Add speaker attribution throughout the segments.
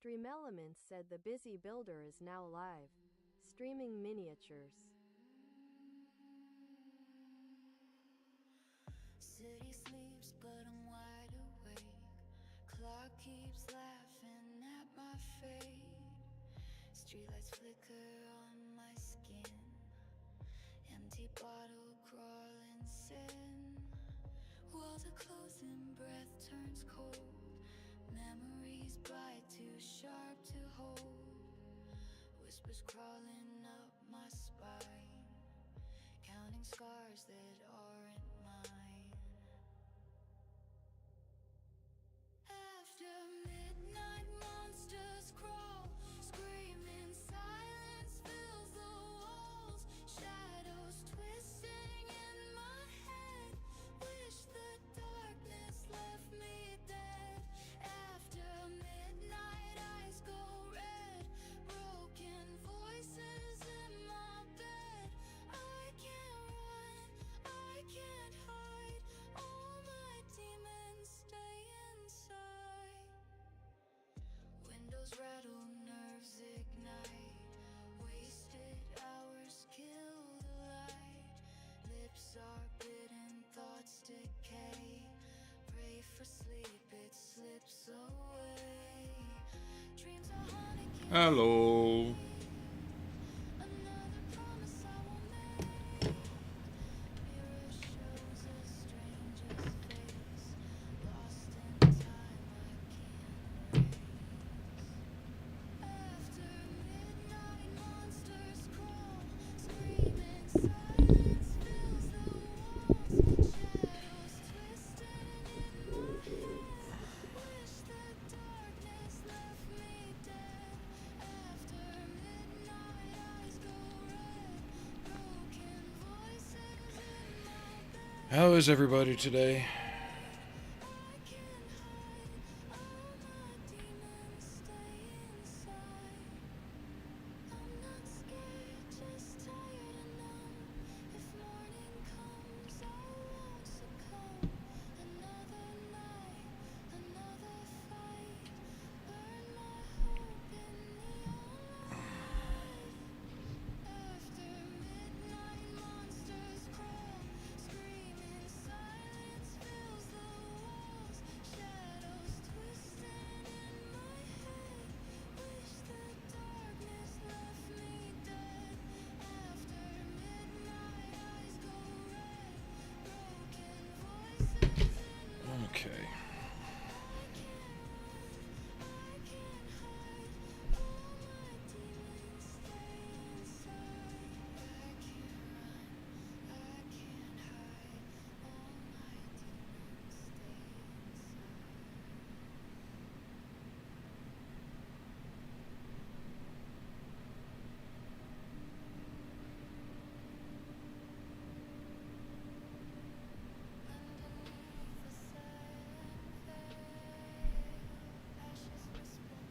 Speaker 1: Stream Elements said the busy builder is now live, streaming miniatures.
Speaker 2: City sleeps, but I'm wide awake. Clock keeps laughing at my fate. Streetlights flicker on my skin. Empty bottle crawling sin. Walls are closing, breath turns cold. Memories bite too sharp to hold. Whispers crawling up my spine. Counting scars that aren't mine. After midnight, monsters crawl, screaming, silence fills the walls. Shadows twisting in my head. Wish the darkness left me dead. After midnight, eyes go red. Broken voices in my bed. I can't run, I can't hide. All my demons stay inside. Windows rattle, nerves ignite. Wasted hours kill the light. Lips are bitten, thoughts decay. Pray for sleep, it slips away. Dreams are haunted.
Speaker 3: Hello.
Speaker 2: Another promise I won't make. Mirror shows a stranger's face. Lost in time, I can't erase. After midnight, monsters crawl, screaming, silence fills the walls. Shadows twisting in my head. Wish the darkness left me dead. After midnight, eyes go red. Broken voices in my bed.
Speaker 3: How is everybody today?
Speaker 2: I can't hide. All my demons stay inside. I'm not scared, just tired and numb. If morning comes, I won't succumb. Another night, another fight. Burn my hope in neon light. After midnight, monsters crawl, screaming, silence fills the walls. Shadows twisting in my head. Wish the darkness left me dead. After midnight, eyes go red. Broken voices in my
Speaker 3: Okay.
Speaker 2: I can't run, I can't hide. All my demons stay inside. I can't run, I can't hide. All my demons stay Underneath the silent veil, ashes whisper,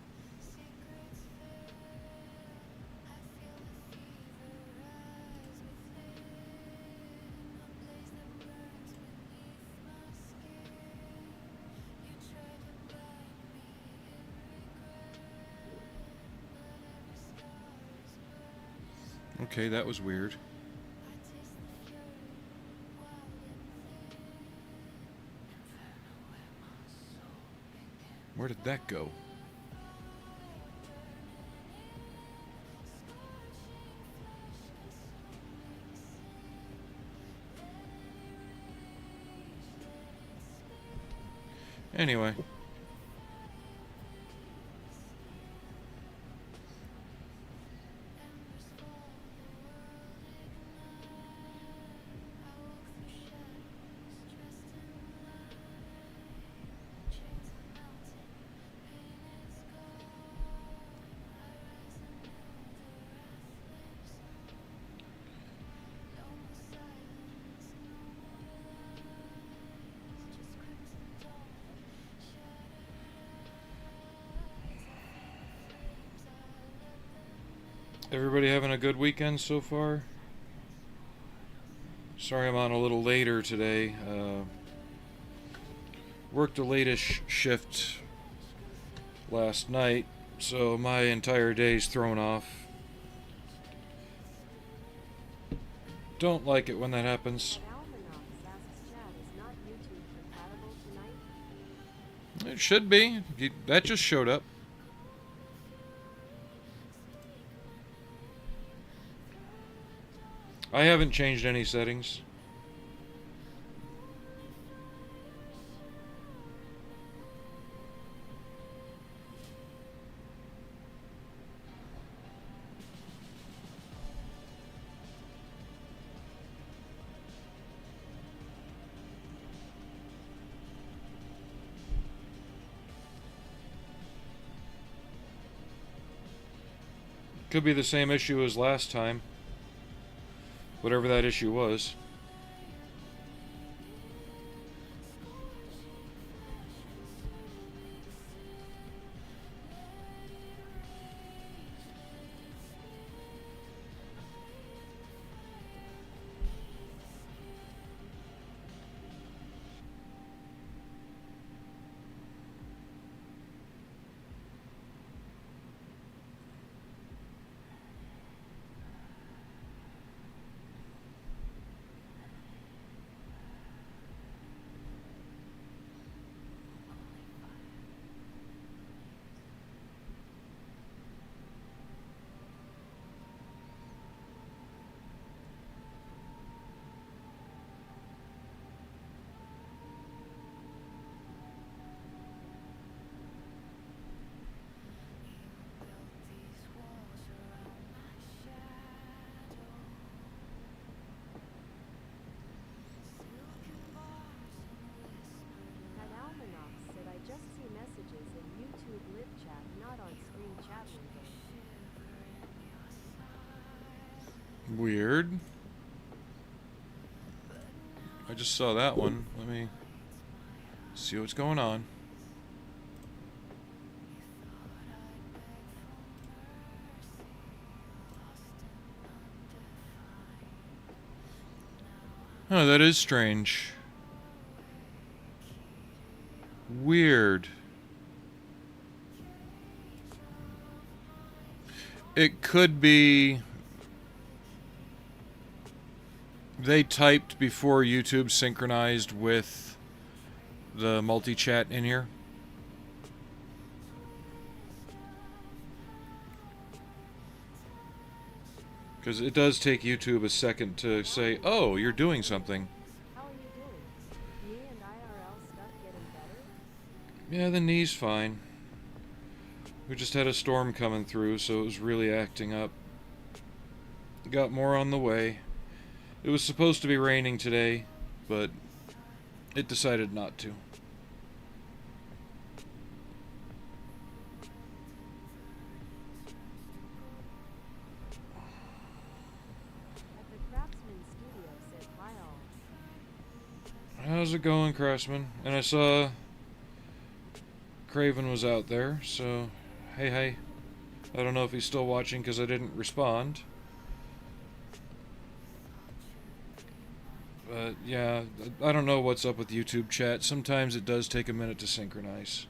Speaker 2: secrets fail. I feel the fever rise within, a blaze that burns beneath my skin. You tried to blind me in regret, but every scar is burning.
Speaker 3: Okay, that was weird.
Speaker 2: I taste the fury, wild and thin. Inferno where my soul begins.
Speaker 3: Where did that go? Anyway. Everybody having a good weekend so far? Sorry I'm on a little later today. Worked the latest shift last night, So my entire day's thrown off. Don't like it when that happens.
Speaker 1: But Almanac asks Chad, is not YouTube compatible tonight?
Speaker 3: It should be. That just showed up. I haven't changed any settings. Could be the same issue as last time. Whatever that issue was.
Speaker 1: Had Almanac said, I just see messages in YouTube live chat, not on screen chat window.
Speaker 3: Weird. I just saw that one. Let me see what's going on. Oh, that is strange. Weird. It could be they typed before YouTube synchronized with the multi-chat in here. Because it does take YouTube a second to say, oh, you're doing something.
Speaker 1: How are you doing? Me and IRL stuff getting better?
Speaker 3: Yeah, the knee's fine. We just had a storm coming through, so it was really acting up. Got more on the way. It was supposed to be raining today, but it decided not to.
Speaker 1: At the Craftsman Studio said, hi all.
Speaker 3: How's it going, Craftsman? And I saw Craven was out there, so hey. I don't know if he's still watching because I didn't respond. But yeah, I don't know what's up with YouTube chat. Sometimes it does take a minute to synchronize.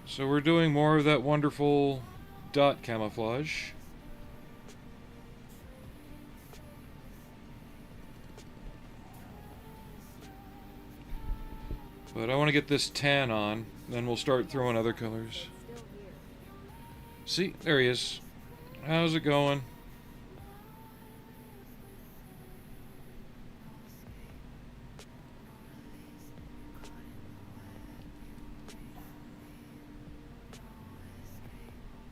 Speaker 3: So we're doing more of that wonderful dot camouflage. But I want to get this tan on, then we'll start throwing other colors.
Speaker 1: Still here.
Speaker 3: See, there he is. How's it going?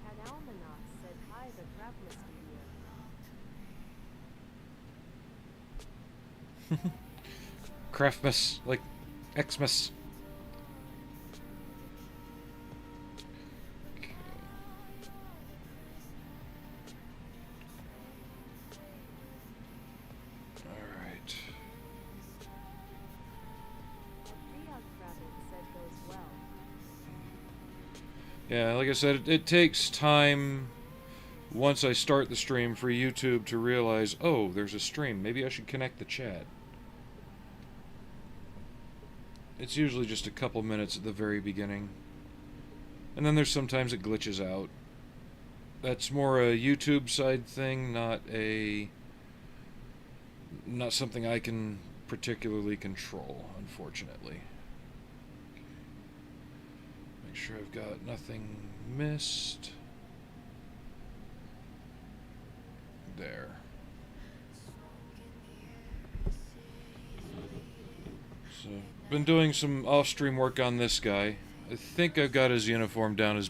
Speaker 1: Had Almanac said, hi the Craftsman Studio.
Speaker 3: Craftmas, like Xmas. Alright.
Speaker 1: Fiat Rabbit said goes well.
Speaker 3: Yeah, like I said, it takes time once I start the stream for YouTube to realize, oh, there's a stream. Maybe I should connect the chat. It's usually just a couple minutes at the very beginning. And then there's sometimes it glitches out. That's more a YouTube side thing, not something I can particularly control, unfortunately. Make sure I've got nothing missed. There. So, been doing some off-stream work on this guy. I think I've got his uniform down as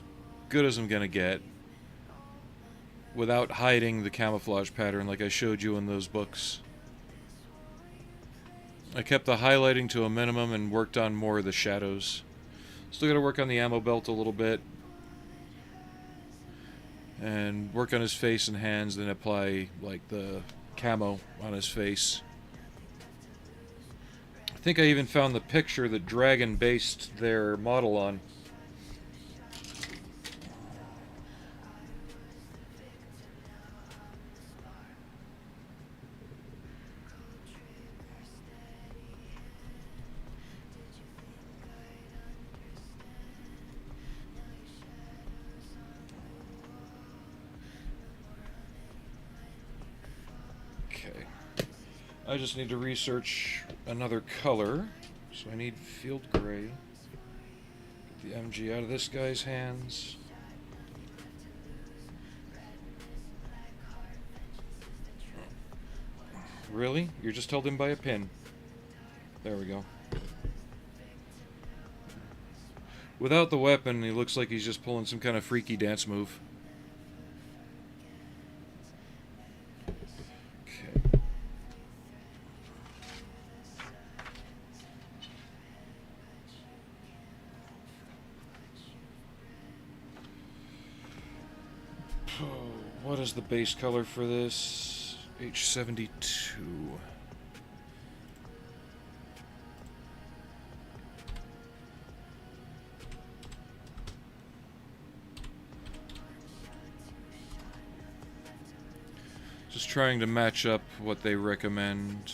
Speaker 3: good as I'm gonna get, without hiding the camouflage pattern like I showed you in those books. I kept the highlighting to a minimum and worked on more of the shadows. Still gotta work on the ammo belt a little bit. And work on his face and hands, then apply, like, the camo on his face. I think I even found the picture that Dragon based their model on. I just need to research another color, so I need field gray. Get the MG out of this guy's hands. Really? You're just held in by a pin. There we go. Without the weapon, he looks like he's just pulling some kind of freaky dance move. What is the base color for this? H72. Just trying to match up what they recommend.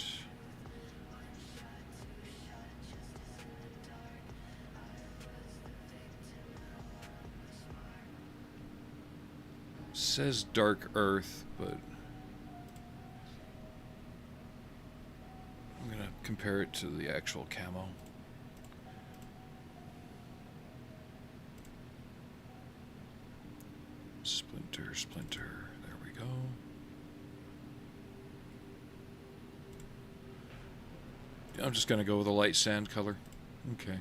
Speaker 3: Says dark earth, but I'm gonna compare it to the actual camo. Splinter, splinter, there we go. I'm just gonna go with a light sand color. Okay.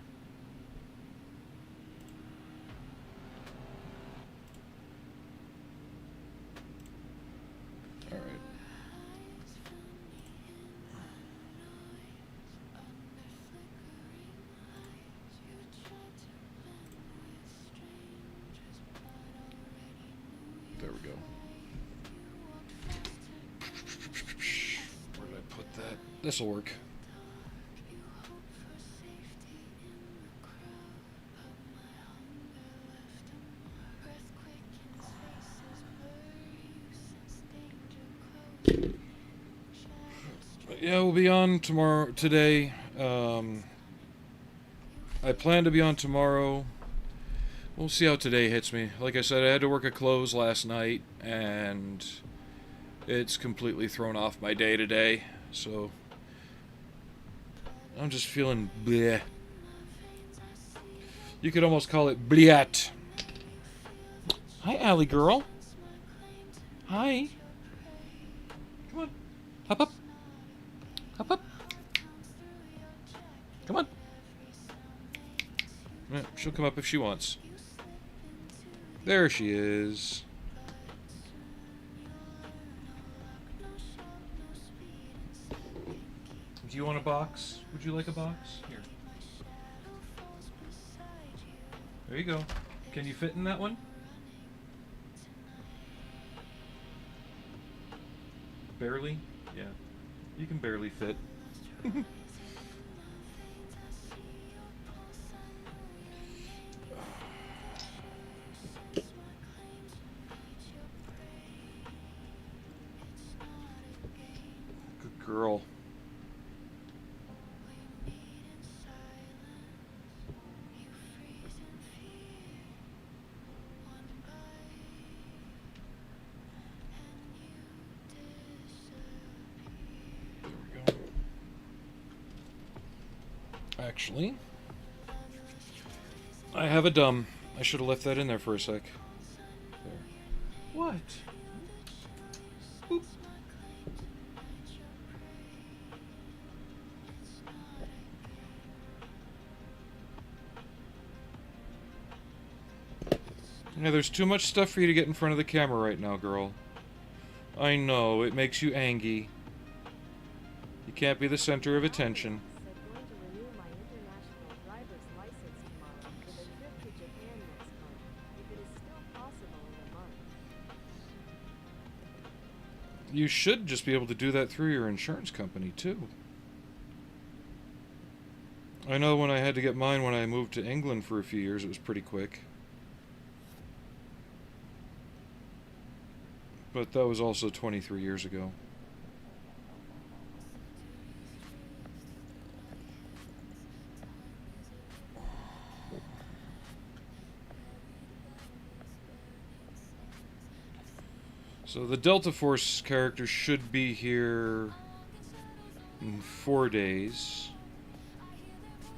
Speaker 3: There we go. Where did I put that? This'll work. Yeah, we'll be on today. I plan to be on tomorrow. We'll see how today hits me. Like I said, I had to work a close last night, and it's completely thrown off my day today, so I'm just feeling bleh. You could almost call it bliat. Hi, Allie girl. Hi. Come on. Hop up. Hop up. Come on. Yeah, she'll come up if she wants. There she is. Do you want a box? Would you like a box? Here. There you go. Can you fit in that one? Barely? Yeah. You can barely fit. Good girl. Actually, I have a dumb. I should have left that in there for a sec. There. What? Boop. Yeah, there's too much stuff for you to get in front of the camera right now, girl. I know, it makes you angry. You can't be the center of attention.
Speaker 1: Said going to renew my international driver's license tomorrow for the trip to Japan next month, if it is still possible in a month.
Speaker 3: You should just be able to do that through your insurance company, too. I know when I had to get mine when I moved to England for a few years, it was pretty quick. But that was also 23 years ago. So the Delta Force character should be here in 4 days.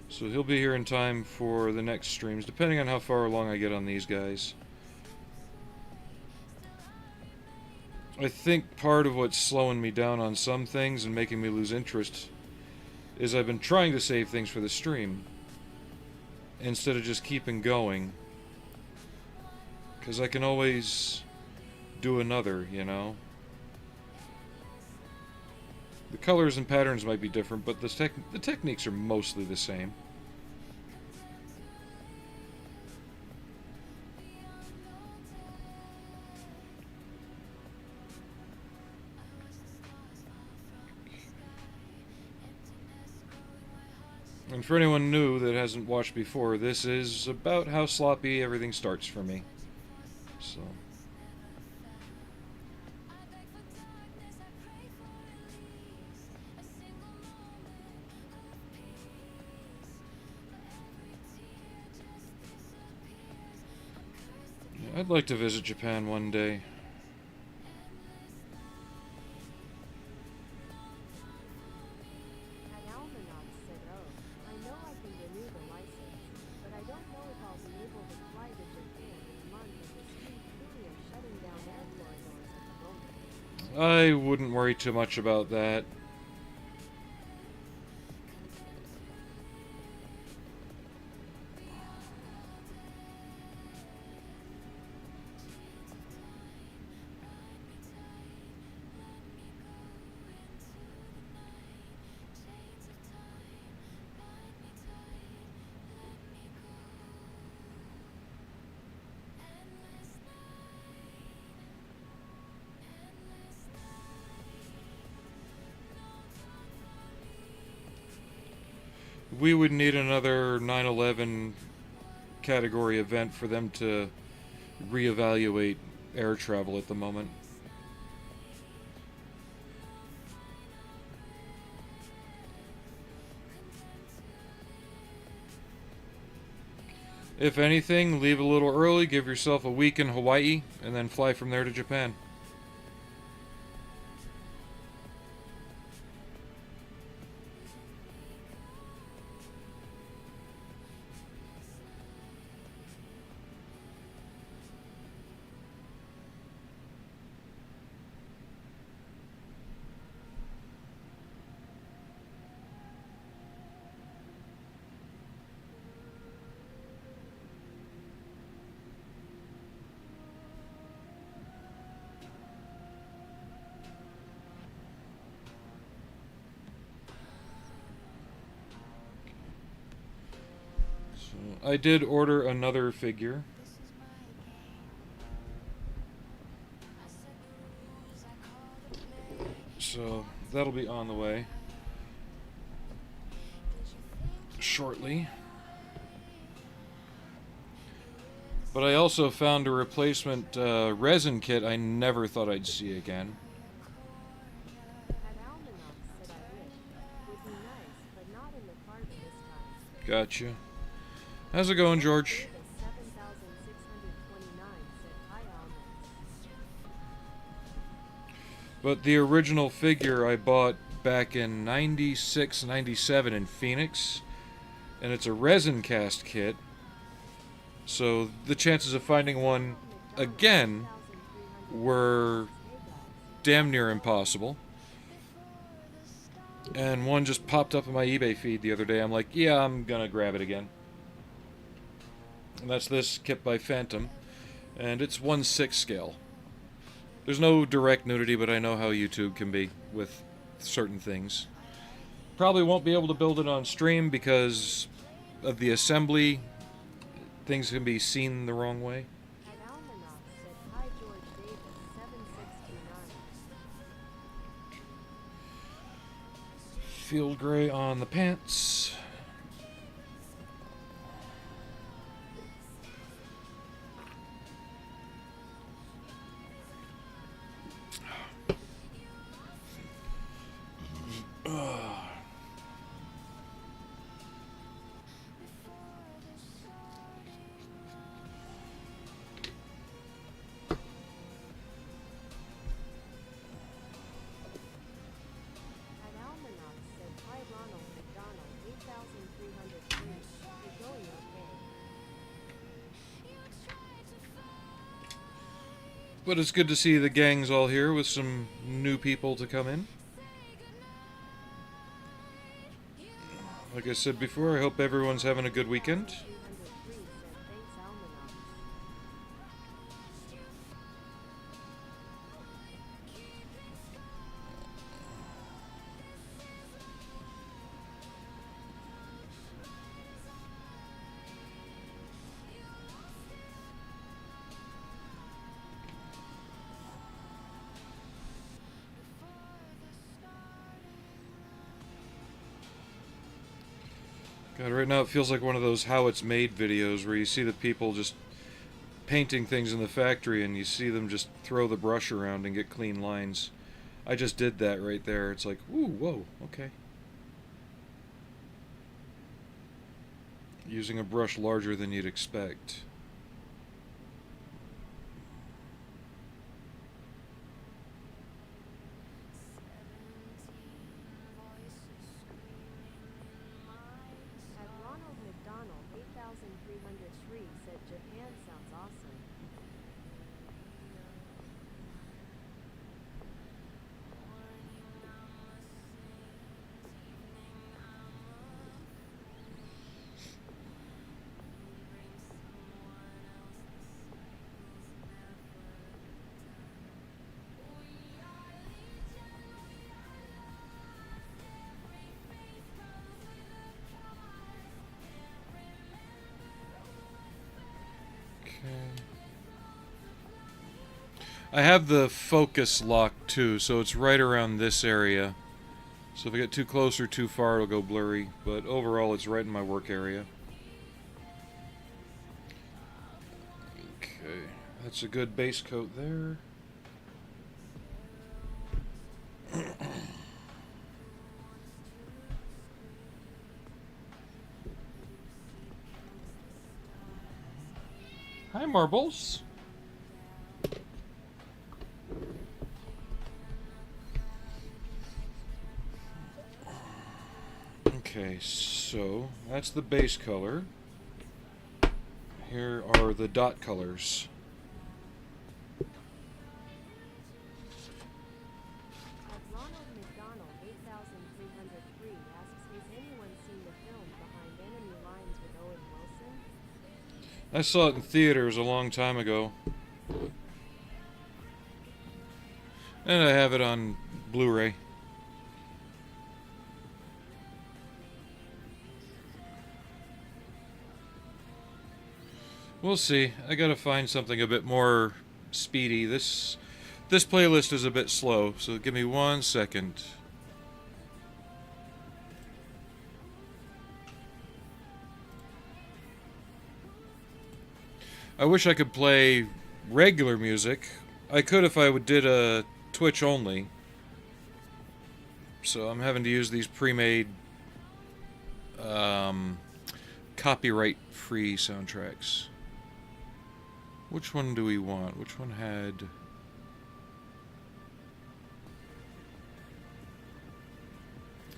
Speaker 3: So he'll be here in time for the next streams, depending on how far along I get on these guys. I think part of what's slowing me down on some things and making me lose interest is I've been trying to save things for the stream instead of just keeping going. Because I can always do another, you know? The colors and patterns might be different, but the techniques are mostly the same. And for anyone new that hasn't watched before, this is about how sloppy everything starts for me. So... yeah, I'd like to visit Japan one day. I wouldn't worry too much about that. We would need another 9/11 category event for them to reevaluate air travel at the moment. If anything, leave a little early, give yourself a week in Hawaii, and then fly from there to Japan. I did order another figure. So that'll be on the way shortly. But I also found a replacement resin kit I never thought I'd see again. Gotcha. How's it going, George? But the original figure I bought back in 96, 97 in Phoenix and it's a resin cast kit, so the chances of finding one again were damn near impossible. And one just popped up in my eBay feed the other day. I'm like, yeah, I'm gonna grab it again. And that's this kit by Phantom, and it's 1/6 scale. There's no direct nudity, but I know how YouTube can be with certain things. Probably won't be able to build it on stream because of the assembly. Things can be seen the wrong way.
Speaker 1: At Almanac said, hi George Davis, 7629.
Speaker 3: Field gray on the pants.
Speaker 1: At Almanac said, hi Ronald McDonald, 8303. You're going okay.
Speaker 3: But it's good to see the gang's all here with some new people to come in. Like I said before, I hope everyone's having a good weekend.
Speaker 1: 303 said, thanks Almanac.
Speaker 3: God, right now it feels like one of those how it's made videos where you see the people just painting things in the factory and you see them just throw the brush around and get clean lines. I just did that right there. It's like, ooh, whoa, okay. Using a brush larger than you'd expect.
Speaker 1: At Ronald McDonald, 8303 said, Japan sounds awesome.
Speaker 3: I have the focus lock too, so it's right around this area. So if I get too close or too far, it'll go blurry. But overall, it's right in my work area. Okay, that's a good base coat there. Hi, Marbles. Okay, so that's the base color. Here are the dot colors.
Speaker 1: At Ronald McDonald, 8303 asks, has anyone seen the film Behind Enemy Lines with Owen Wilson?
Speaker 3: I saw it in theaters a long time ago. And I have it on Blu-ray. We'll see. I gotta find something a bit more speedy. This playlist is a bit slow, so give me 1 second. I wish I could play regular music. I could if I did a Twitch only. So I'm having to use these pre-made copyright-free soundtracks. Which one do we want? Which one had...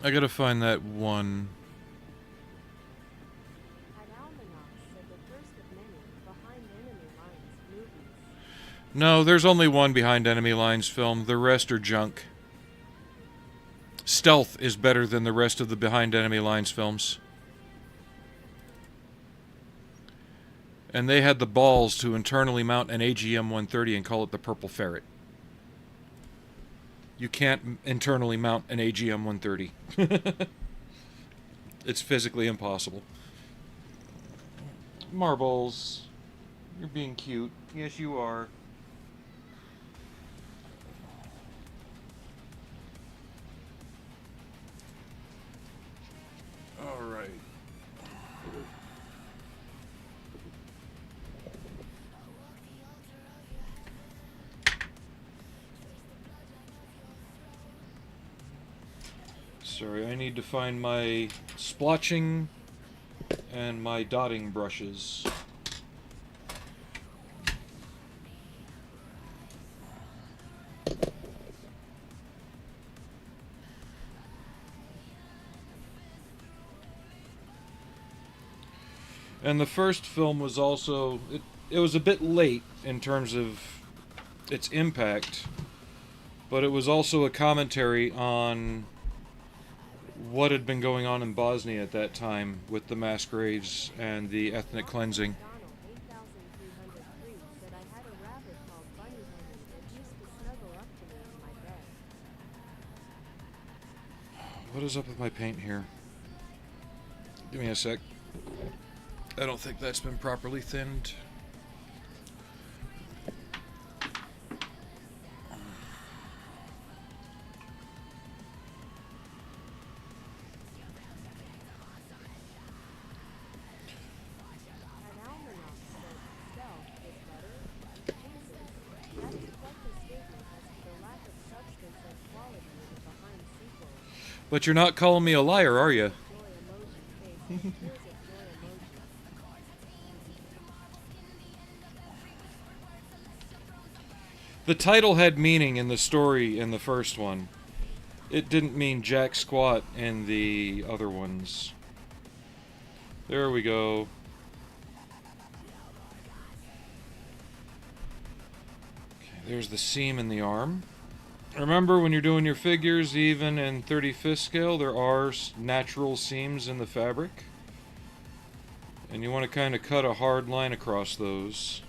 Speaker 3: I gotta find that one. No, there's only one Behind Enemy Lines film. The rest are junk. Stealth is better than the rest of the Behind Enemy Lines films. And they had the balls to internally mount an AGM-130 and call it the Purple Ferret. You can't internally mount an AGM-130. It's physically impossible. Marbles. You're being cute. Yes, you are. All right. Sorry, I need to find my splotching and my dotting brushes. And the first film was also... It was a bit late in terms of its impact, but it was also a commentary on what had been going on in Bosnia at that time with the mass graves and the ethnic cleansing.
Speaker 1: McDonald, 8303, said I had a rabbit called Bunny Henry that used to snuggle up to me in my bed.
Speaker 3: What is up with my paint here? Give me a sec. I don't think that's been properly thinned.
Speaker 1: An almanac said stealth is better. Jesus, that is quite the statement as to the lack of substance and quality in the behind sequels.
Speaker 3: But you're not calling me a liar, are you?
Speaker 1: Joy emoji face and tears of joy emoji.
Speaker 3: The title had meaning in the story in the first one. It didn't mean jack squat in the other ones. There we go. Okay, there's the seam in the arm. Remember, when you're doing your figures, even in 35th scale, there are natural seams in the fabric. And you want to kind of cut a hard line across those.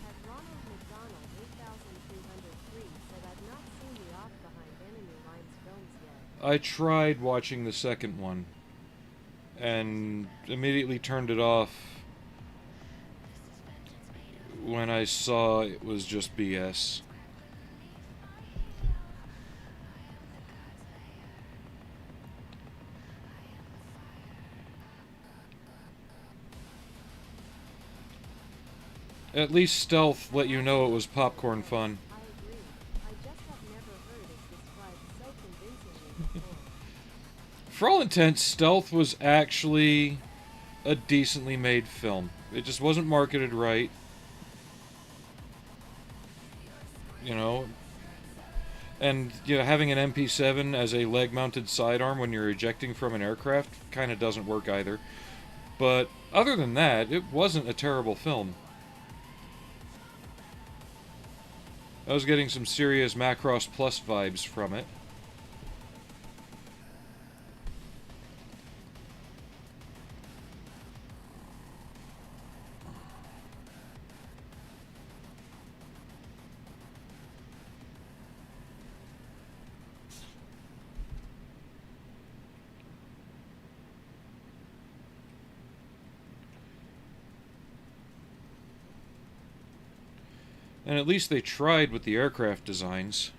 Speaker 1: At Ronald McDonald, 8303, said I've not seen the off behind enemy lines films yet.
Speaker 3: I tried watching the second one and immediately turned it off when I saw it was just BS. At least Stealth let you know it was popcorn fun.
Speaker 1: I agree. I just have never heard it described so convincingly before.
Speaker 3: For all intents, Stealth was actually a decently made film. It just wasn't marketed right. You know, and having an MP7 as a leg-mounted sidearm when you're ejecting from an aircraft kind of doesn't work either. But other than that, it wasn't a terrible film. I was getting some serious Macross Plus vibes from it. And at least they tried with the aircraft designs.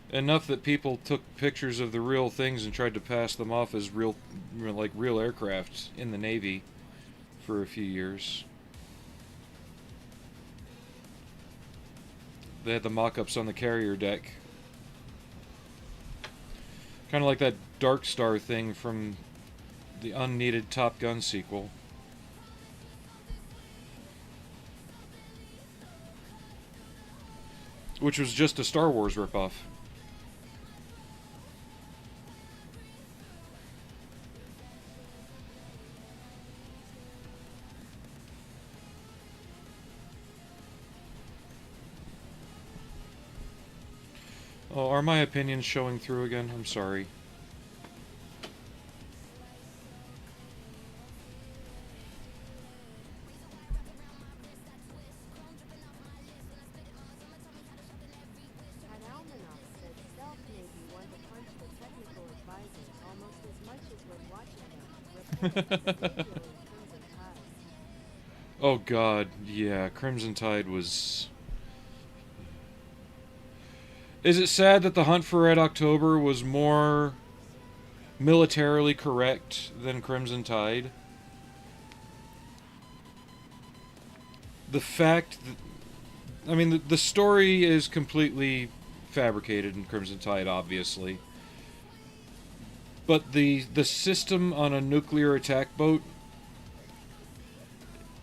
Speaker 3: Enough that people took pictures of the real things and tried to pass them off as real aircraft in the Navy for a few years. They had the mock-ups on the carrier deck. Kind of like that Dark Star thing from the unneeded Top Gun sequel. Which was just a Star Wars ripoff. my opinions showing through again? I'm sorry.
Speaker 1: Had Almanac said stealth made you want to punch the technical advisors almost as much as when watching them report the video in Crimson Tide.
Speaker 3: Oh god, yeah, Crimson Tide was... Is it sad that The Hunt for Red October was more militarily correct than Crimson Tide? The fact that, I mean, the story is completely fabricated in Crimson Tide, obviously. But the system on a nuclear attack boat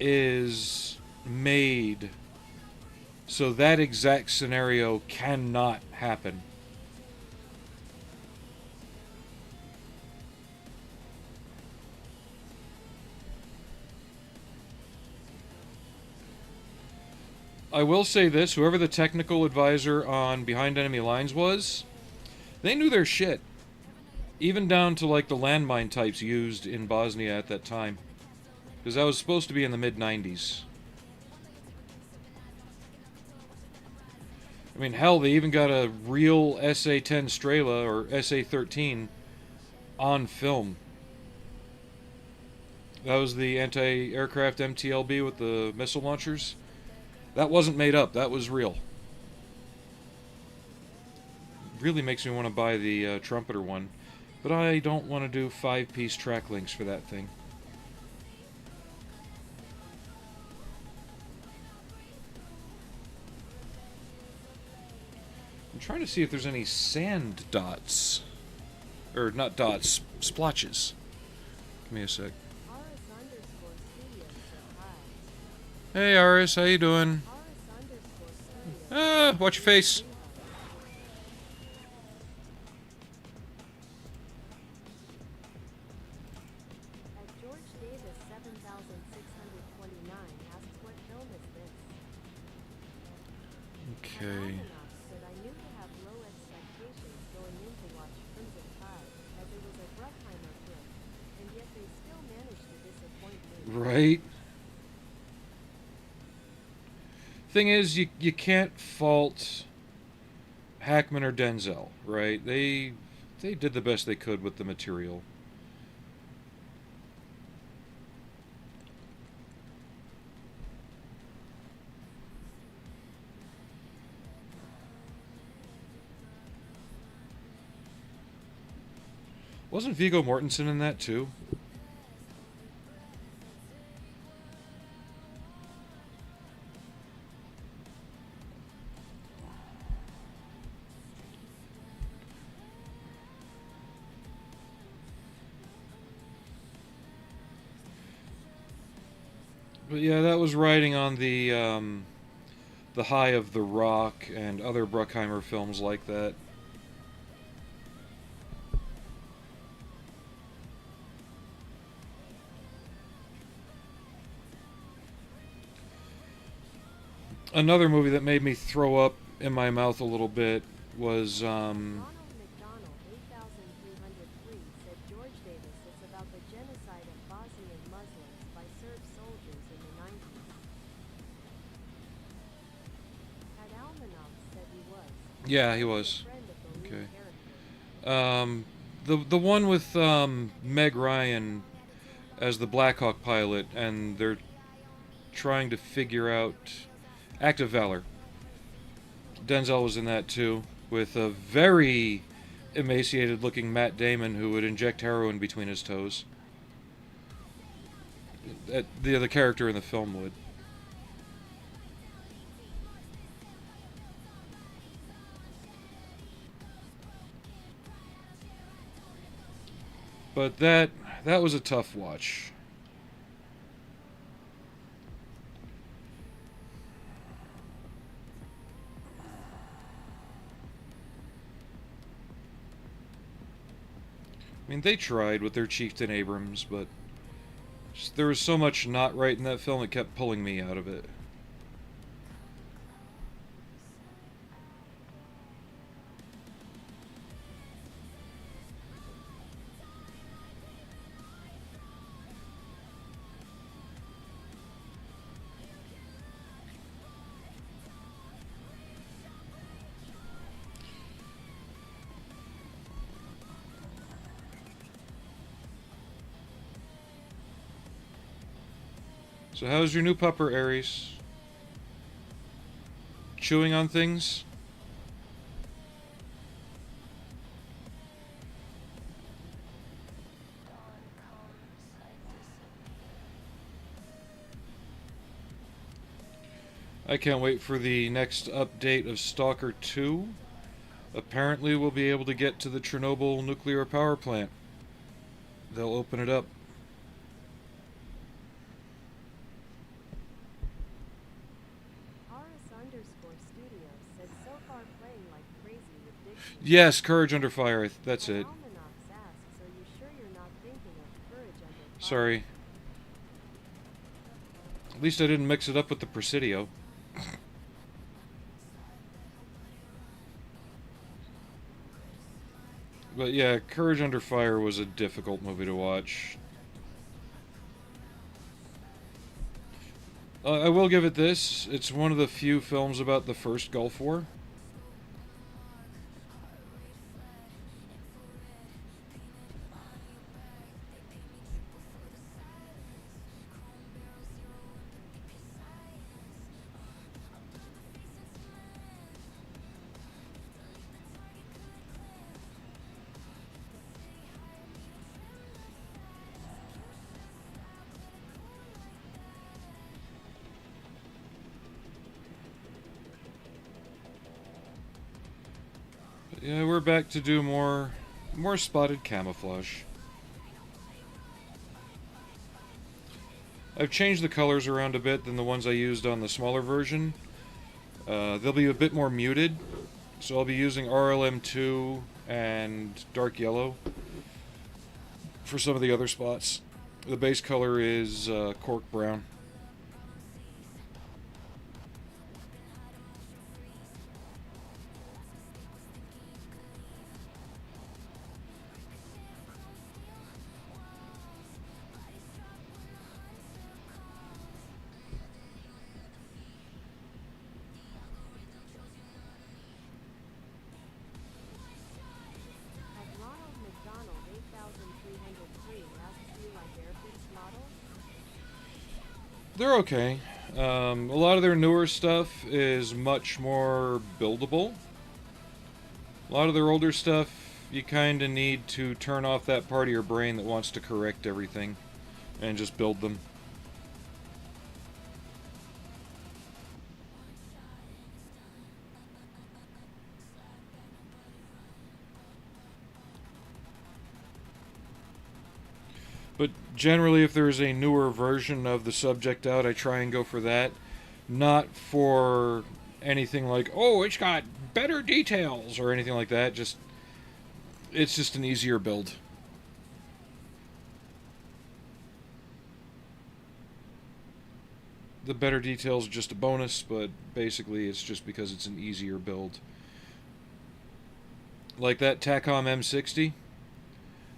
Speaker 3: is made so that exact scenario cannot happen. I will say this, whoever the technical advisor on Behind Enemy Lines was, they knew their shit. Even down to like the landmine types used in Bosnia at that time. Because that was supposed to be in the mid-90s. I mean, hell, they even got a real SA-10 Strela, or SA-13, on film. That was the anti-aircraft MTLB with the missile launchers. That wasn't made up, that was real. Really makes me want to buy the trumpeter one. But I don't want to do 5-piece track links for that thing. I'm trying to see if there's any sand dots. Or, not dots, splotches. Give me a sec. Hey, Aris, how you doing? Watch your face.
Speaker 1: At George Davis 7629 asks what film is this?
Speaker 3: Okay.
Speaker 1: Almanac said I knew to have low expectations going in to watch Crimson Tide, as it was a Bruckheimer film, and yet they still managed to disappoint me.
Speaker 3: Right? Thing is, you can't fault Hackman or Denzel, right? They did the best they could with the material. Wasn't Viggo Mortensen in that too? But yeah, that was riding on the high of The Rock and other Bruckheimer films like that. Another movie that made me throw up in my mouth a little bit was
Speaker 1: Ronald McDonald 8303 said George Davis is about the genocide of Bosnian Muslims by Serb soldiers in the 90s. Had Almanac said he was.
Speaker 3: yeah, he was.
Speaker 1: A friend of the lead
Speaker 3: Okay.
Speaker 1: character.
Speaker 3: The one with Meg Ryan as the Blackhawk pilot, and they're trying to figure out Act of Valor. Denzel was in that too, with a very emaciated-looking Matt Damon who would inject heroin between his toes. The character in the film would. But that was a tough watch. I mean, they tried with their Chieftain Abrams, but there was so much not right in that film, it kept pulling me out of it. So how's your new pupper, Aries? Chewing on things? I can't wait for the next update of Stalker 2. Apparently we'll be able to get to the Chernobyl nuclear power plant. They'll open it up.
Speaker 1: RS_studios said so far playing like crazy with Dixie.
Speaker 3: Yes, Courage Under Fire. That's it.
Speaker 1: Almanacs asks, are you sure you're not thinking of Courage Under Fire?
Speaker 3: Sorry. At least I didn't mix it up with the Presidio. But yeah, Courage Under Fire was a difficult movie to watch. I will give it this. It's one of the few films about the first Gulf War. But yeah, we're back to do more spotted camouflage. I've changed the colors around a bit than the ones I used on the smaller version. They'll be a bit more muted, so I'll be using RLM2 and dark yellow for some of the other spots. The base color is cork brown.
Speaker 1: At Ronald McDonald 8303 asks, do you like Airfix models?
Speaker 3: They're okay. A lot of their newer stuff is much more buildable. A lot of their older stuff, you kind of need to turn off that part of your brain that wants to correct everything and just build them. But generally, if there's a newer version of the subject out, I try and go for that. Not for anything like, oh, it's got better details or anything like that. It's just an easier build. The better details are just a bonus, but basically it's just because it's an easier build. Like that TACOM M60.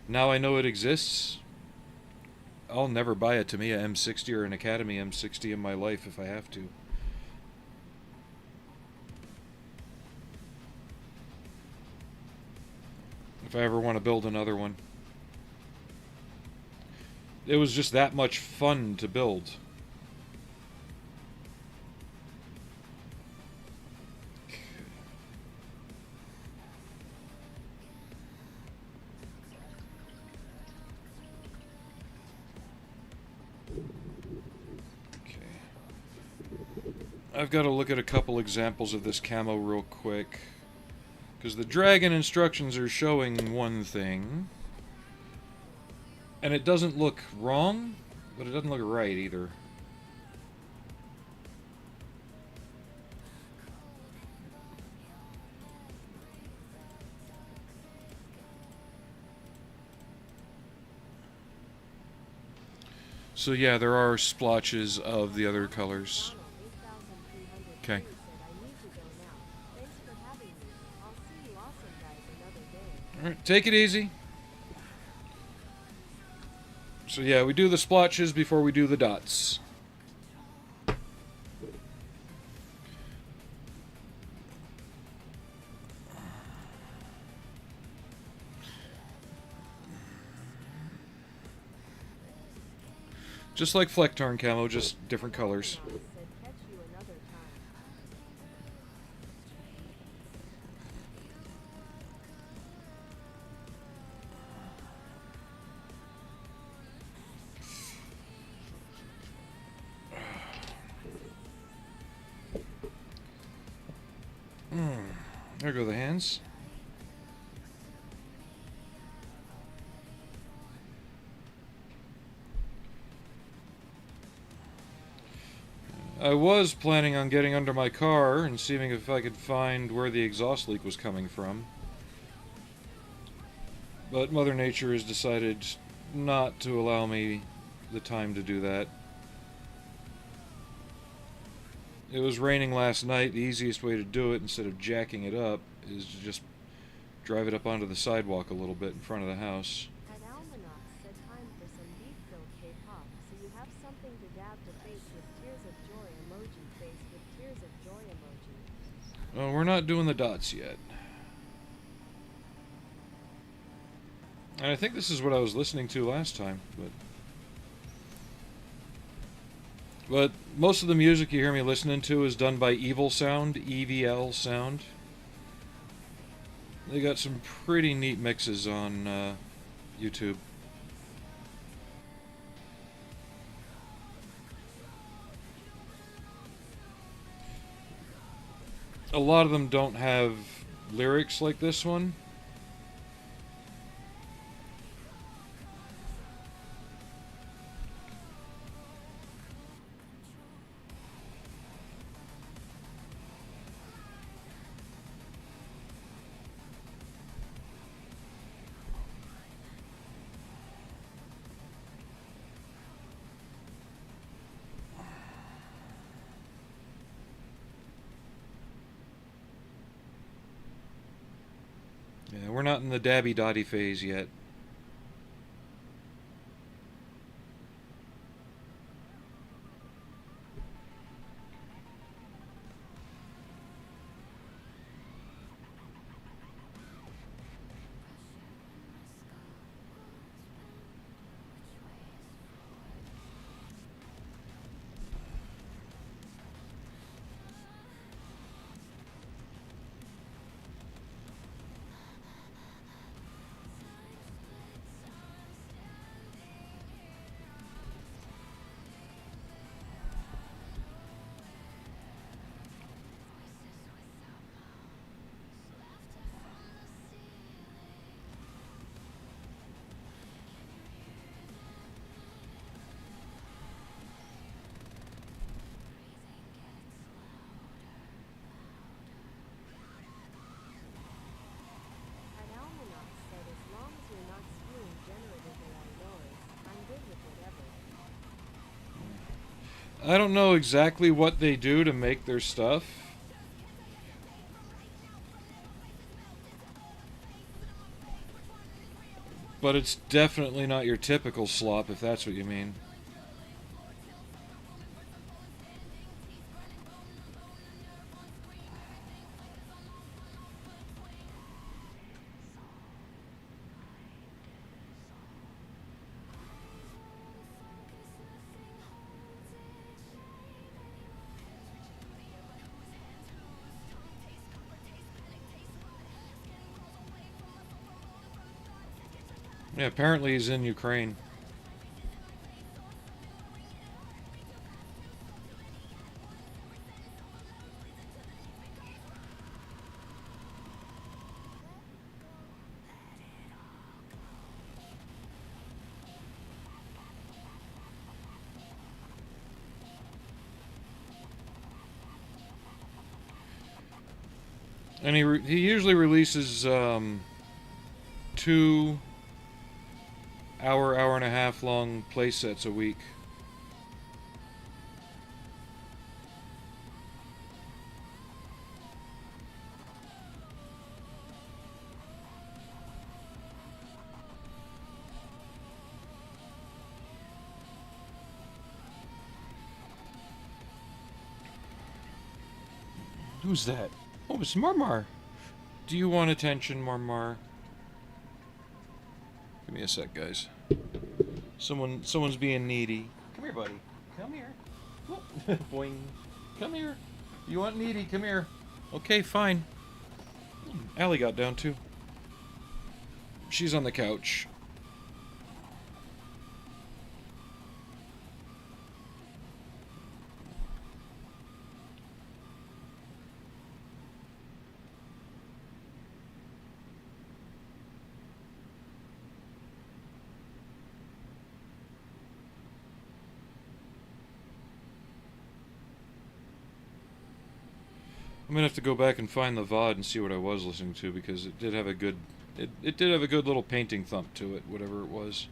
Speaker 3: Now I know it exists. I'll never buy a Tamiya M60 or an Academy M60 in my life if I have to. If I ever want to build another one. It was just that much fun to build. I've got to look at a couple examples of this camo real quick. Because the dragon instructions are showing one thing. And it doesn't look wrong, but it doesn't look right either. So yeah, there are splotches of the other colors. Okay. Alright, take it easy. So yeah, we do the splotches before we do the dots. Just like Flecktarn camo, just different colors.
Speaker 1: Almanac said catch you another time.
Speaker 3: There go the hands. I was planning on getting under my car and seeing if I could find where the exhaust leak was coming from. But Mother Nature has decided not to allow me the time to do that. It was raining last night. The easiest way to do it, instead of jacking it up, is to just drive it up onto the sidewalk a little bit in front of the house.
Speaker 1: At Almanac said time for some beef-filled K-pop, so you have something to dab to face with tears of joy emoji, face with tears of joy emoji.
Speaker 3: Well, we're not doing the dots yet. And I think this is what I was listening to last time, but most of the music you hear me listening to is done by Evil Sound, EVL Sound. They got some pretty neat mixes on YouTube. A lot of them don't have lyrics like this one. Yeah, we're not in the dabby dotty phase yet.
Speaker 1: At Almanac said as long as you're not spewing generative AI noise, I'm good with whatever.
Speaker 3: I don't know exactly what they do to make their stuff. But it's definitely not your typical slop, if that's what you mean. Yeah, apparently he's in Ukraine. And he usually releases 2 hour and a half long play sets a week. Who's that? Oh, it's Marmar. Do you want attention, Marmar? Give me a sec, guys. Someone's being needy. Come here, buddy. Come here. Boing. Come here. You want Needy? Come here. Okay, fine. Allie got down too. She's on the couch. I'm gonna have to go back and find the VOD and see what I was listening to, because it did have a good, it did have a good little painting thump to it, whatever it was.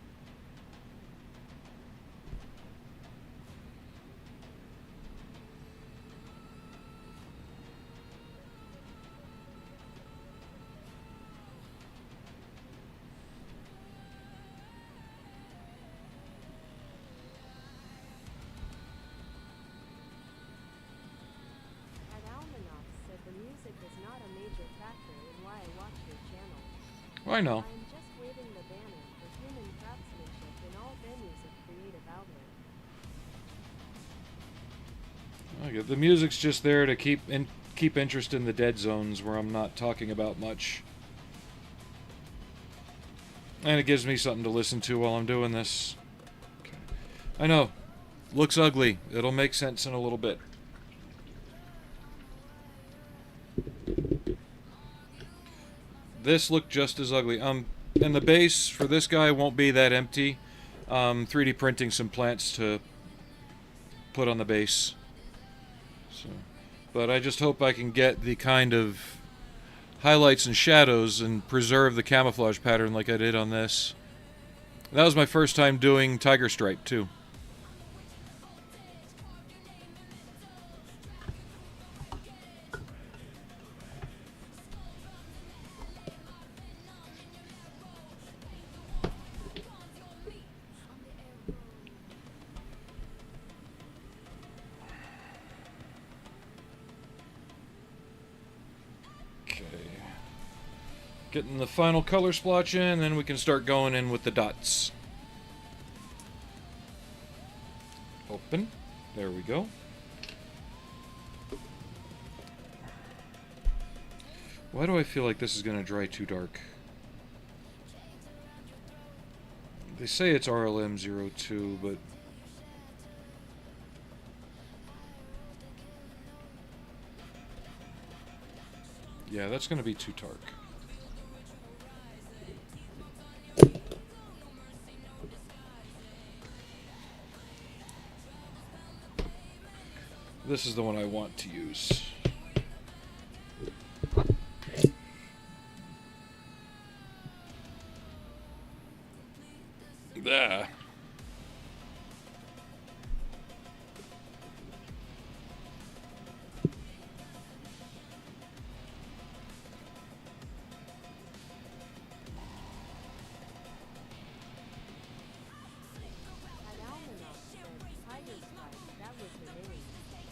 Speaker 1: At Almanac said the music is not a major factor in why I watch your channel.
Speaker 3: I know.
Speaker 1: I am just waving the banner for human craftsmanship in all venues of creative outlet.
Speaker 3: Okay, the music's just there to keep interest in the dead zones where I'm not talking about much. And it gives me something to listen to while I'm doing this. Okay. I know. Looks ugly. It'll make sense in a little bit. This looked just as ugly. And the base for this guy won't be that empty. 3D printing some plants to put on the base. So, but I just hope I can get the kind of highlights and shadows and preserve the camouflage pattern like I did on this. That was my first time doing Tiger Stripe too. Getting the final color splotch in, then we can start going in with the dots. Open. There we go. Why do I feel like this is going to dry too dark? They say it's RLM02, but... yeah, that's going to be too dark. This is the one I want to use. There.
Speaker 1: At Almanac said Tiger Stripe, that was the name.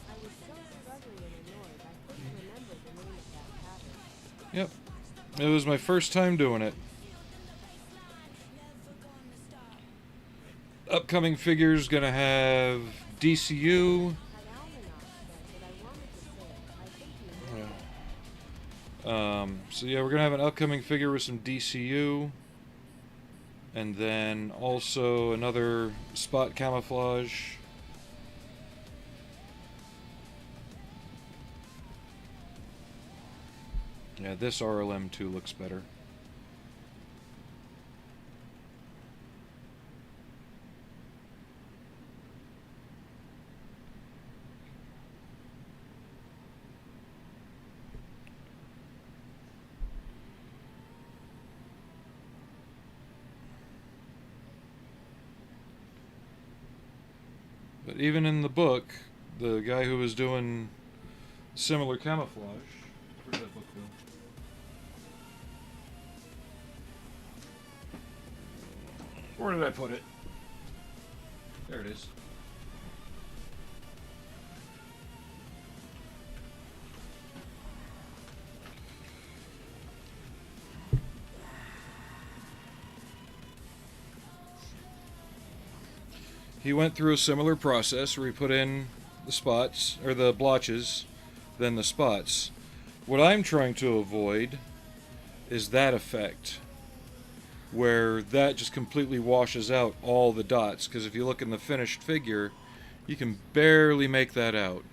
Speaker 1: I was so struggling and annoyed I couldn't remember the name of that pattern.
Speaker 3: Yep. It was my first time doing it. Upcoming figures gonna have DCU.
Speaker 1: At Almanac said, but I wanted to say, I think you know.
Speaker 3: So yeah, we're gonna have an upcoming figure with some DCU. And then also another spot camouflage. Yeah, this RLM2 looks better. But even in the book, the guy who was doing similar camouflage... where'd that book go? Where did I put it? There it is. he went through a similar process where he put in the spots, or the blotches, then the spots. What I'm trying to avoid is that effect, where that just completely washes out all the dots, because if you look in the finished figure, you can barely make that out.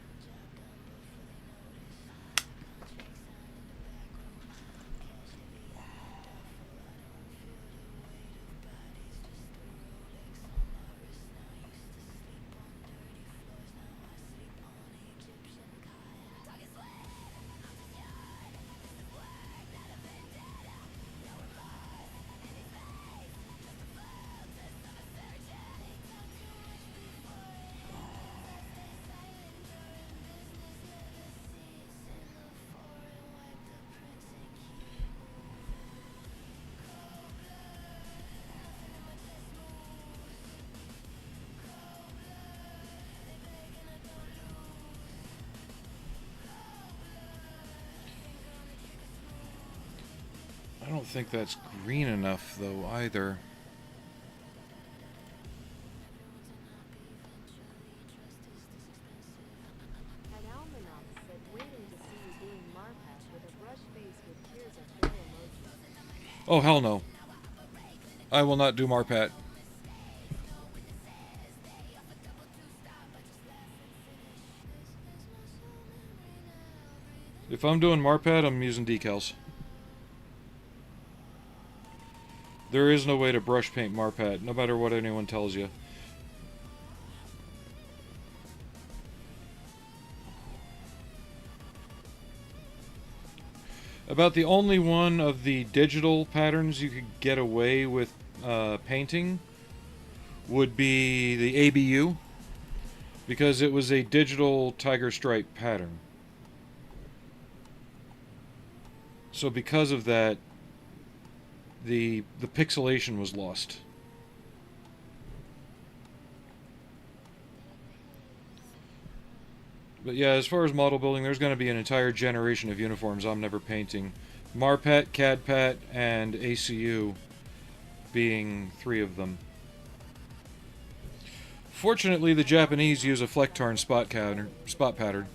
Speaker 3: I don't think that's green enough, though, either.
Speaker 1: Had Almanac said waiting to see you doing Marpat with a brush face with tears of joy emoji.
Speaker 3: Oh, hell no. I will not do Marpat. If I'm doing Marpat, I'm using decals. There is no way to brush paint Marpat, no matter what anyone tells you. About the only one of the digital patterns you could get away with painting would be the ABU, because it was a digital tiger stripe pattern. So because of that, the pixelation was lost. But yeah, as far as model building, there's going to be an entire generation of uniforms I'm never painting. Marpat, CADPAT, and ACU being 3 of them. Fortunately, the Japanese use a Flecktarn spot pattern.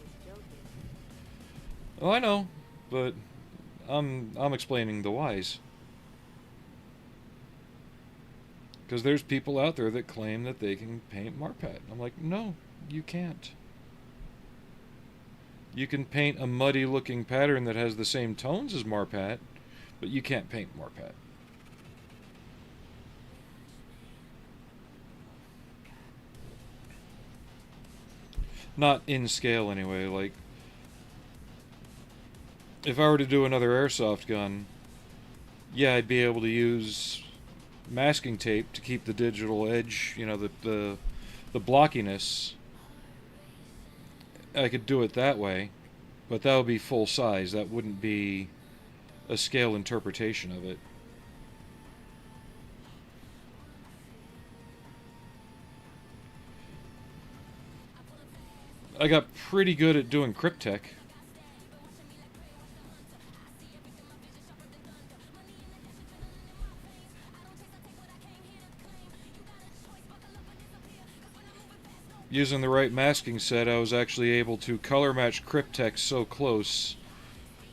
Speaker 3: Oh, I know, but I'm explaining the whys. Because there's people out there that claim that they can paint Marpat. I'm like, no, you can't. You can paint a muddy looking pattern that has the same tones as Marpat, but you can't paint Marpat. Not in scale anyway. Like, if I were to do another airsoft gun, yeah, I'd be able to use masking tape to keep the digital edge, you know, the blockiness. I could do it that way, but that would be full size. That wouldn't be a scale interpretation of it. I got pretty good at doing Cryptek. Using the right masking set, I was actually able to color match Cryptek so close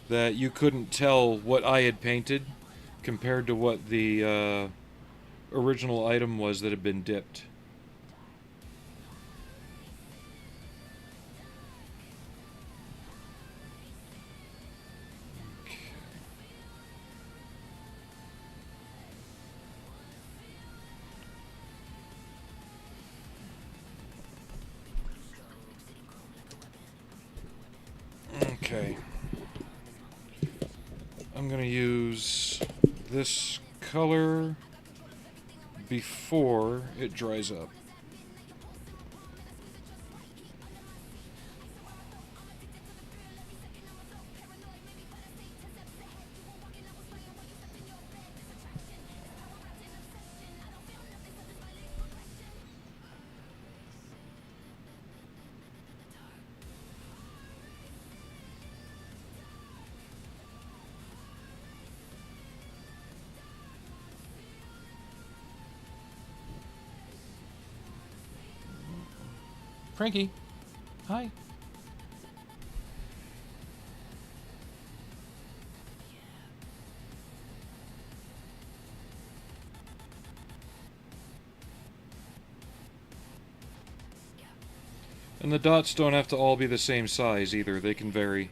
Speaker 3: that you couldn't tell what I had painted compared to what the original item was that had been dipped. Okay. I'm going to use this color before it dries up. Frankie. Hi. And the dots don't have to all be the same size either. They can vary.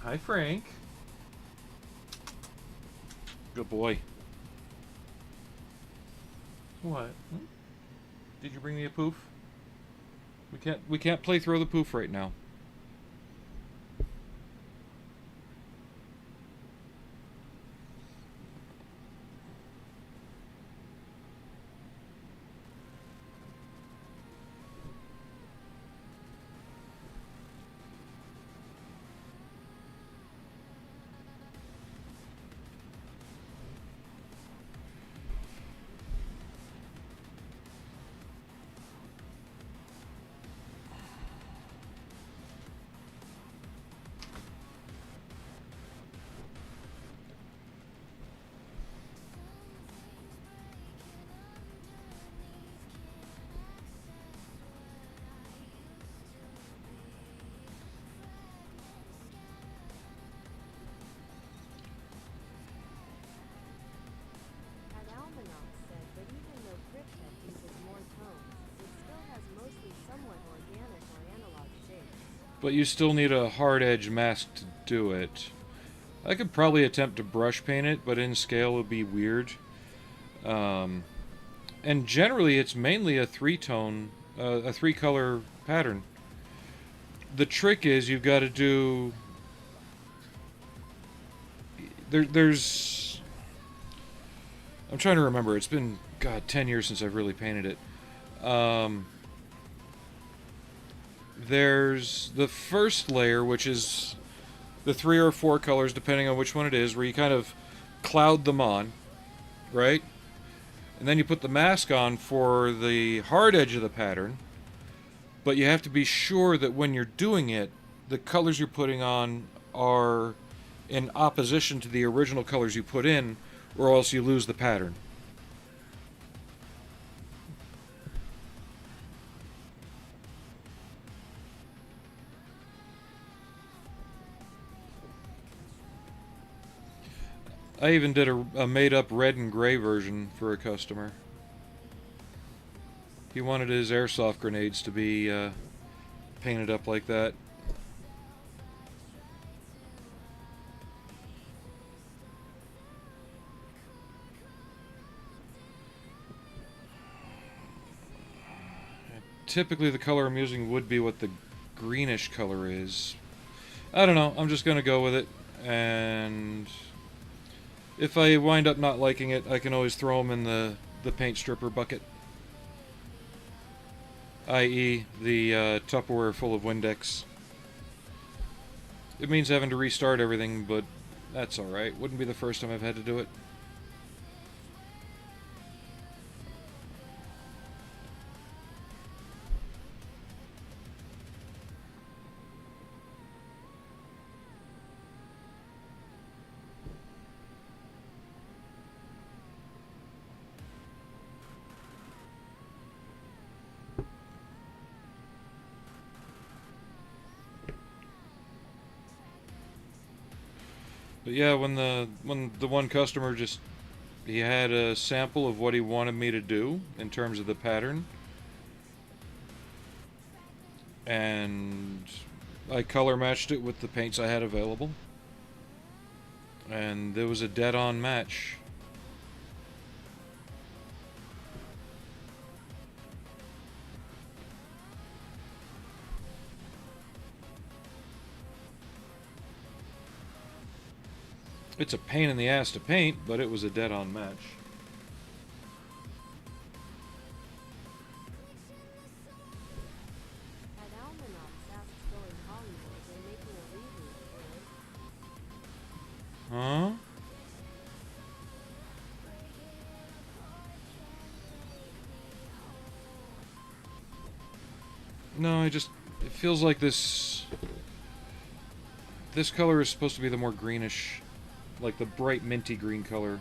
Speaker 3: Hi, Frank. Good boy. What? Hmm? Did you bring me a poof? We can't play throw the poof right now.
Speaker 1: At Almanac said that even though Cryptet uses more tones, it still has mostly somewhat organic or analog shapes.
Speaker 3: But you still need a hard edge mask to do it. I could probably attempt to brush paint it, but in scale it would be weird. And generally, it's mainly a three-tone, a three-color pattern. The trick is you've got to do. There's. I'm trying to remember. It's been 10 years since I've really painted it. There's the first layer, which is the 3 or 4 colors, depending on which one it is, where you kind of cloud them on, right? And then you put the mask on for the hard edge of the pattern, but you have to be sure that when you're doing it, the colors you're putting on are in opposition to the original colors you put in, or else you lose the pattern. I even did a made-up red and gray version for a customer. He wanted his airsoft grenades to be painted up like that. Typically the color I'm using would be what the greenish color is. I don't know, I'm just gonna go with it, and if I wind up not liking it, I can always throw them in the paint stripper bucket. I.e. the Tupperware full of Windex. It means having to restart everything, but that's alright. Wouldn't be the first time I've had to do it. But yeah, when the one customer just, he had a sample of what he wanted me to do in terms of the pattern, and I color matched it with the paints I had available, and there was a dead-on match. It's a pain in the ass to paint, but it was a dead-on match.
Speaker 1: At Almanac's asks going Hollywood, they're making a reboot for it.
Speaker 3: Huh? No, it feels like this color is supposed to be the more greenish like the bright minty green color.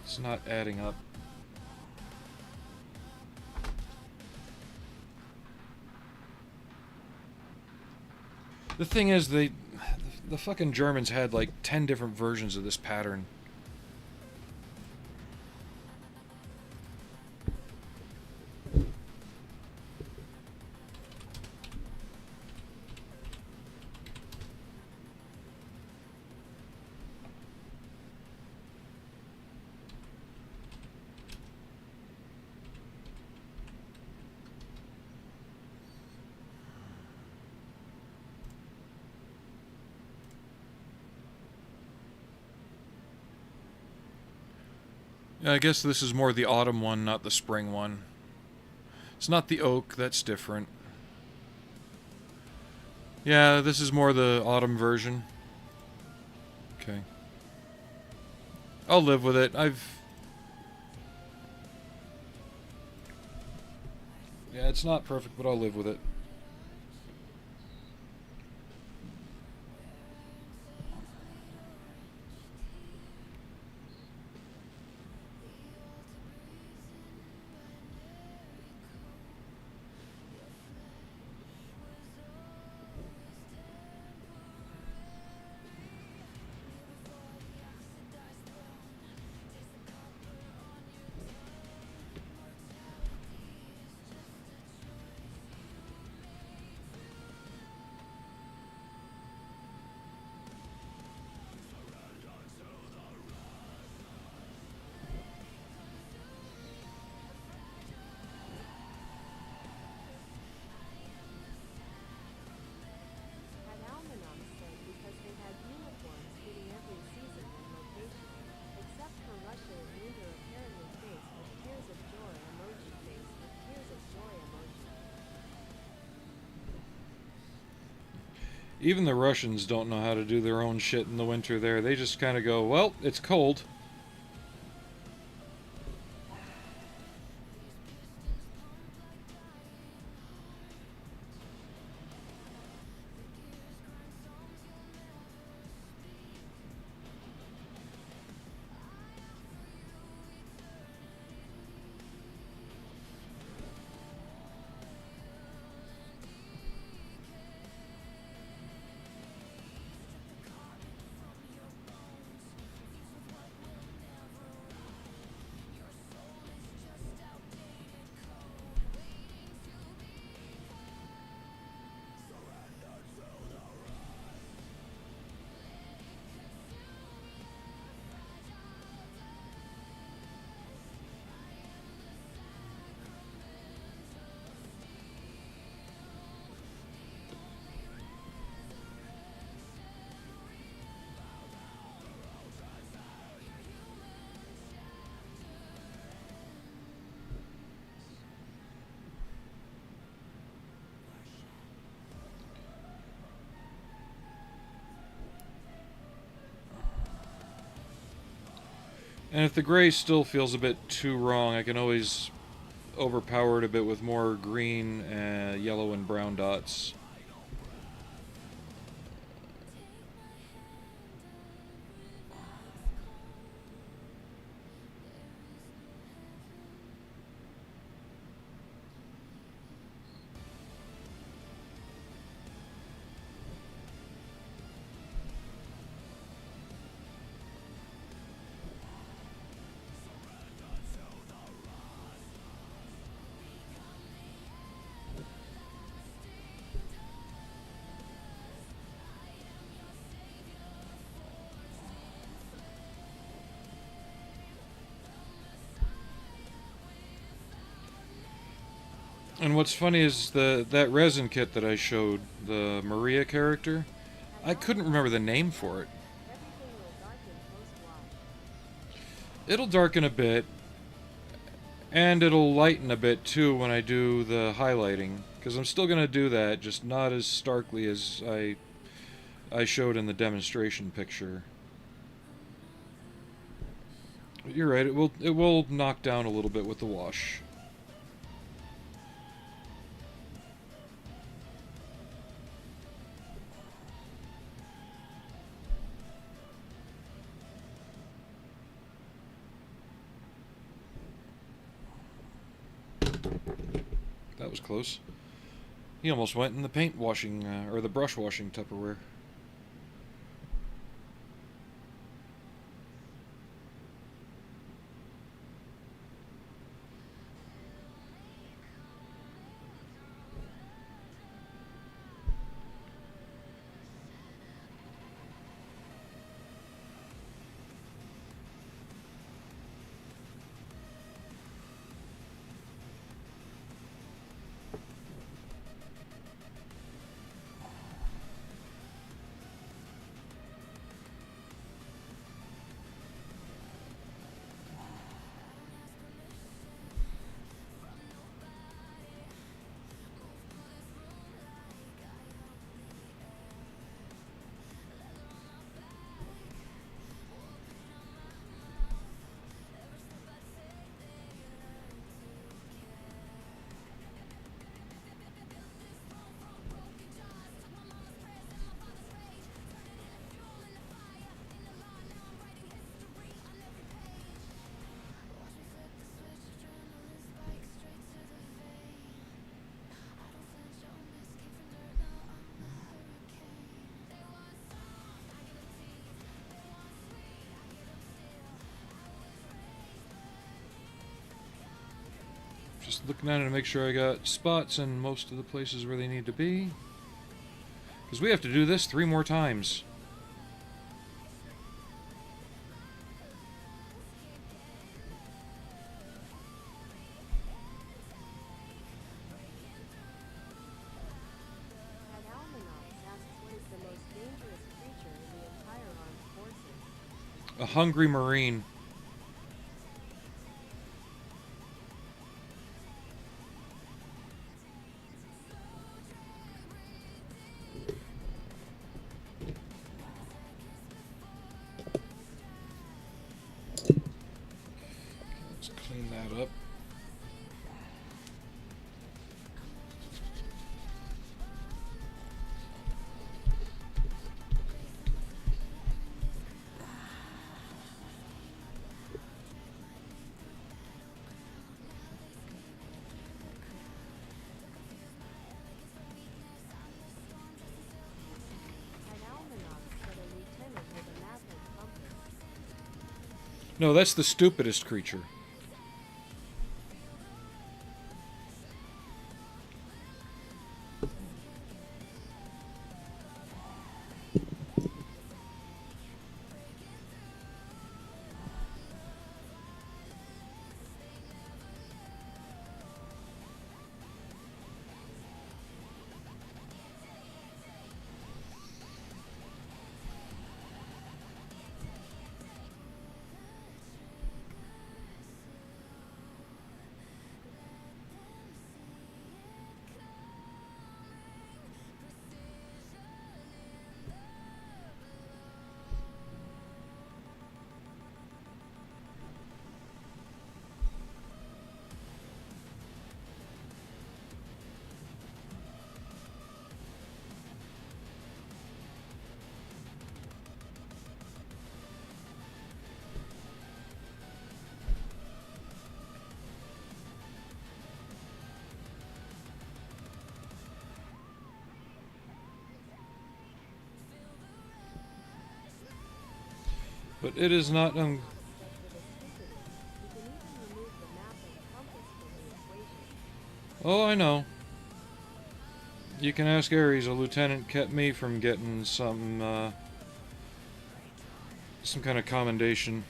Speaker 3: It's not adding up. The thing is, the fucking Germans had like 10 different versions of this pattern. I guess this is more the autumn one, not the spring one. It's not the oak, that's different. Yeah, this is more the autumn version. Okay. I'll live with it. Yeah, it's not perfect, but I'll live with it.
Speaker 1: Had Almanon said because they had uniforms fitting every season and location, except for Russia and neither apparently faced with tears of joy emoji face with tears of joy emoji.
Speaker 3: Even the Russians don't know how to do their own shit in the winter there. They just kind of go, well, it's cold. And if the gray still feels a bit too wrong, I can always overpower it a bit with more green, yellow, and brown dots. And what's funny is that resin kit that I showed, the Maria character, I couldn't remember the name for it.
Speaker 1: Everything will darken post-wash.
Speaker 3: It'll darken a bit, and it'll lighten a bit too when I do the highlighting, because I'm still going to do that, just not as starkly as I showed in the demonstration picture. You're right, it will knock down a little bit with the wash. That was close. He almost went in the paint washing, or the brush washing Tupperware. Just looking at it to make sure I got spots in most of the places where they need to be. Because we have to do this 3 more times.
Speaker 1: At Almanac asks what is the most dangerous creature in the entire armed forces.
Speaker 3: A hungry Marine. Let's clean that up.
Speaker 1: At Almanac said a lieutenant with a map and compass.
Speaker 3: No, that's the stupidest creature. But it is not
Speaker 1: Said for the stupidest, you can even remove the map and compass from the equation.
Speaker 3: Oh, I know. You can ask Ares. A lieutenant kept me from getting some kind of commendation.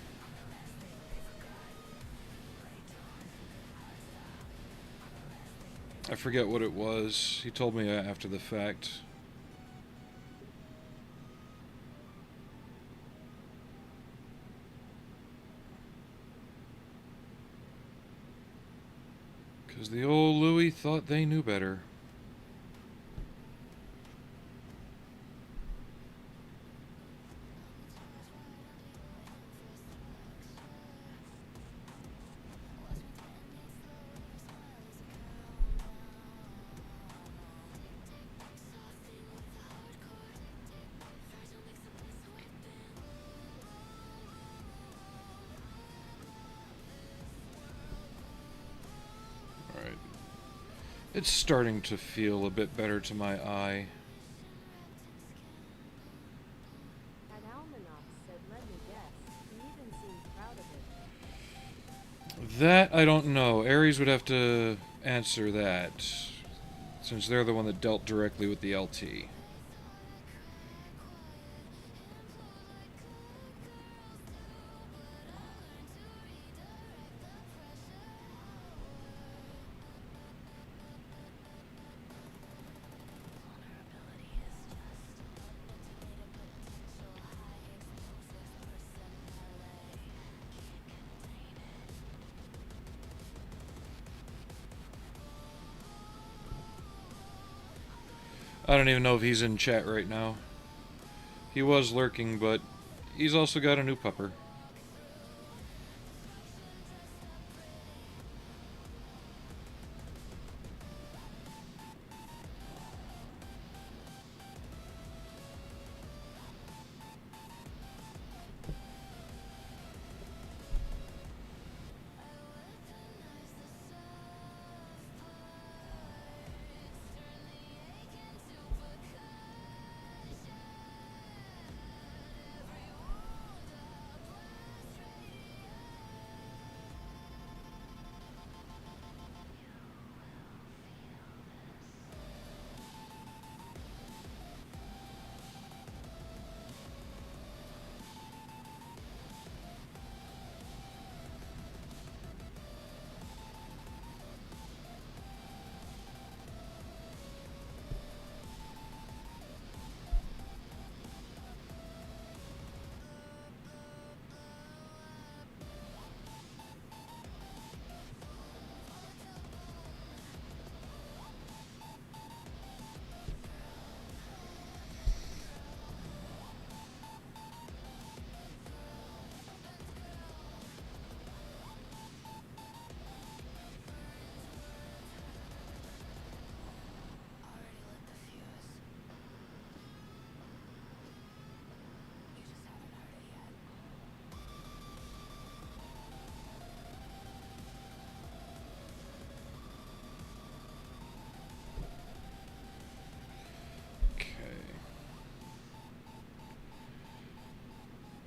Speaker 3: I forget what it was. He told me after the fact. Because the old Louis thought they knew better. It's starting to feel a bit better to my eye.
Speaker 1: Had Almanac said, let me guess, he even seemed proud of it.
Speaker 3: That I don't know. Ares would have to answer that, since they're the one that dealt directly with the LT. I don't even know if he's in chat right now. He was lurking, but he's also got a new pupper.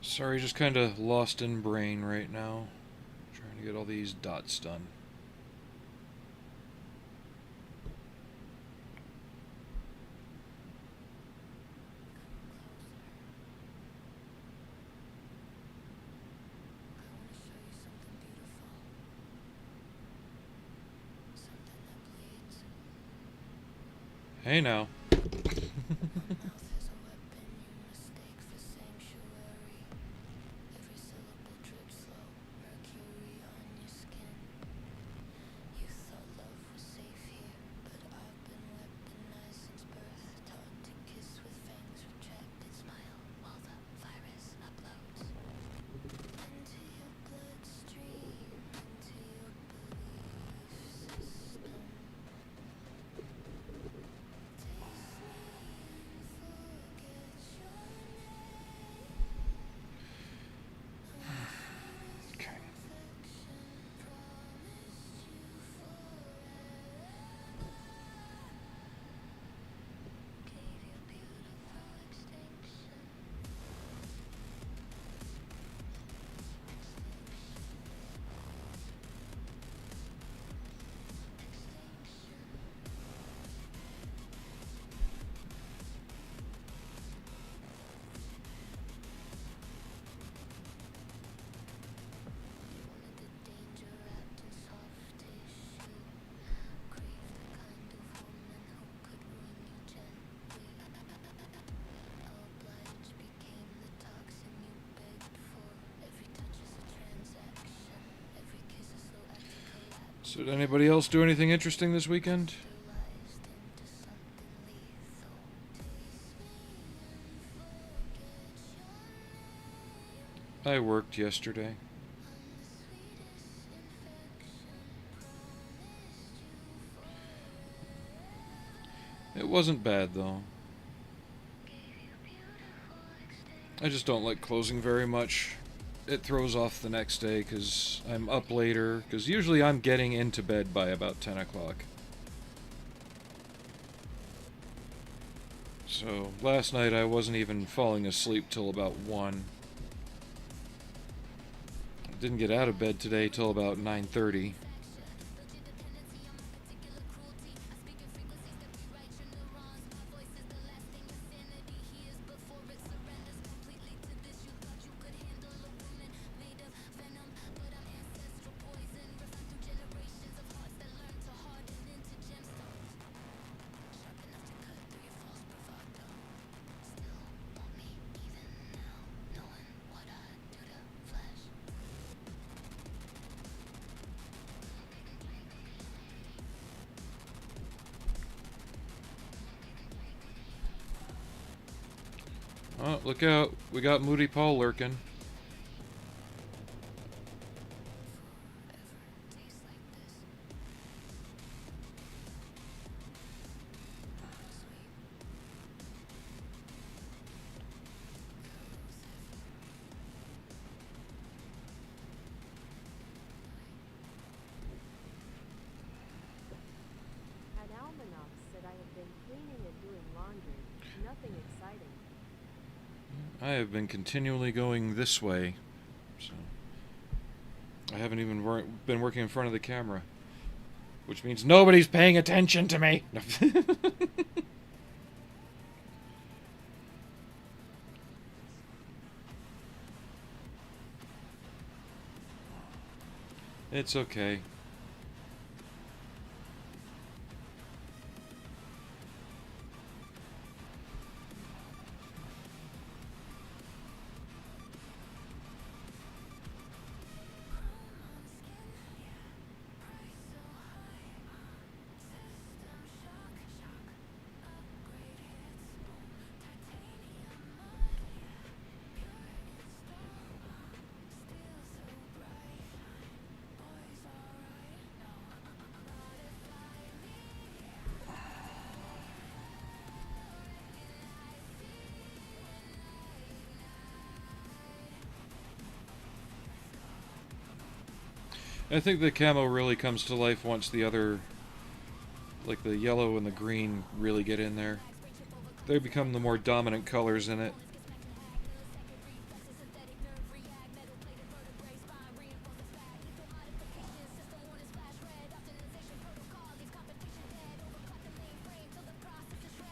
Speaker 3: Sorry, just kind of lost in brain right now. Trying to get all these dots done. Hey now. So did anybody else do anything interesting this weekend? I worked yesterday. It wasn't bad though. I just don't like closing very much. It throws off the next day because I'm up later, because usually I'm getting into bed by about 10 o'clock. So last night I wasn't even falling asleep till about 1. Didn't get out of bed today till about 9:30. Oh, look out. We got Moody Paul lurking.
Speaker 1: At Almanac said I have been cleaning and doing laundry. Nothing exciting.
Speaker 3: I have been continually going this way. So I haven't even been working in front of the camera. Which means nobody's paying attention to me. It's okay. I think the camo really comes to life once the other, like the yellow and the green, really get in there. They become the more dominant colors in it.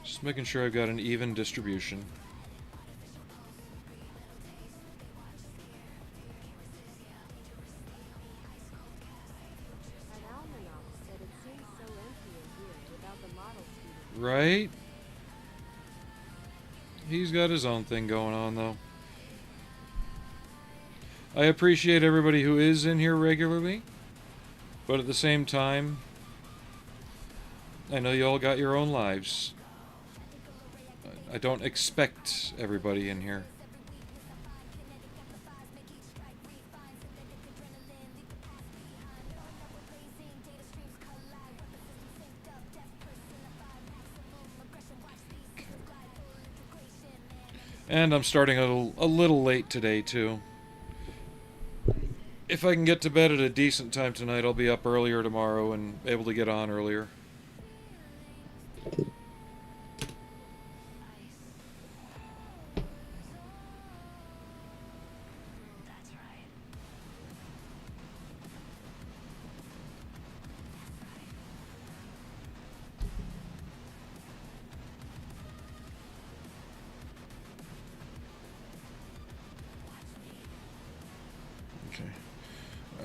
Speaker 3: Just making sure I've got an even distribution.
Speaker 1: At Almanac said it seems so empty in here without the model student.
Speaker 3: Right? He's got his own thing going on, though. I appreciate everybody who is in here regularly, but at the same time, I know you all got your own lives. I don't expect everybody in here. And I'm starting a little late today, too. If I can get to bed at a decent time tonight, I'll be up earlier tomorrow and able to get on earlier.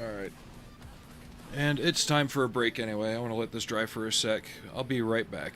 Speaker 3: Alright. And it's time for a break anyway. I want to let this dry for a sec. I'll be right back.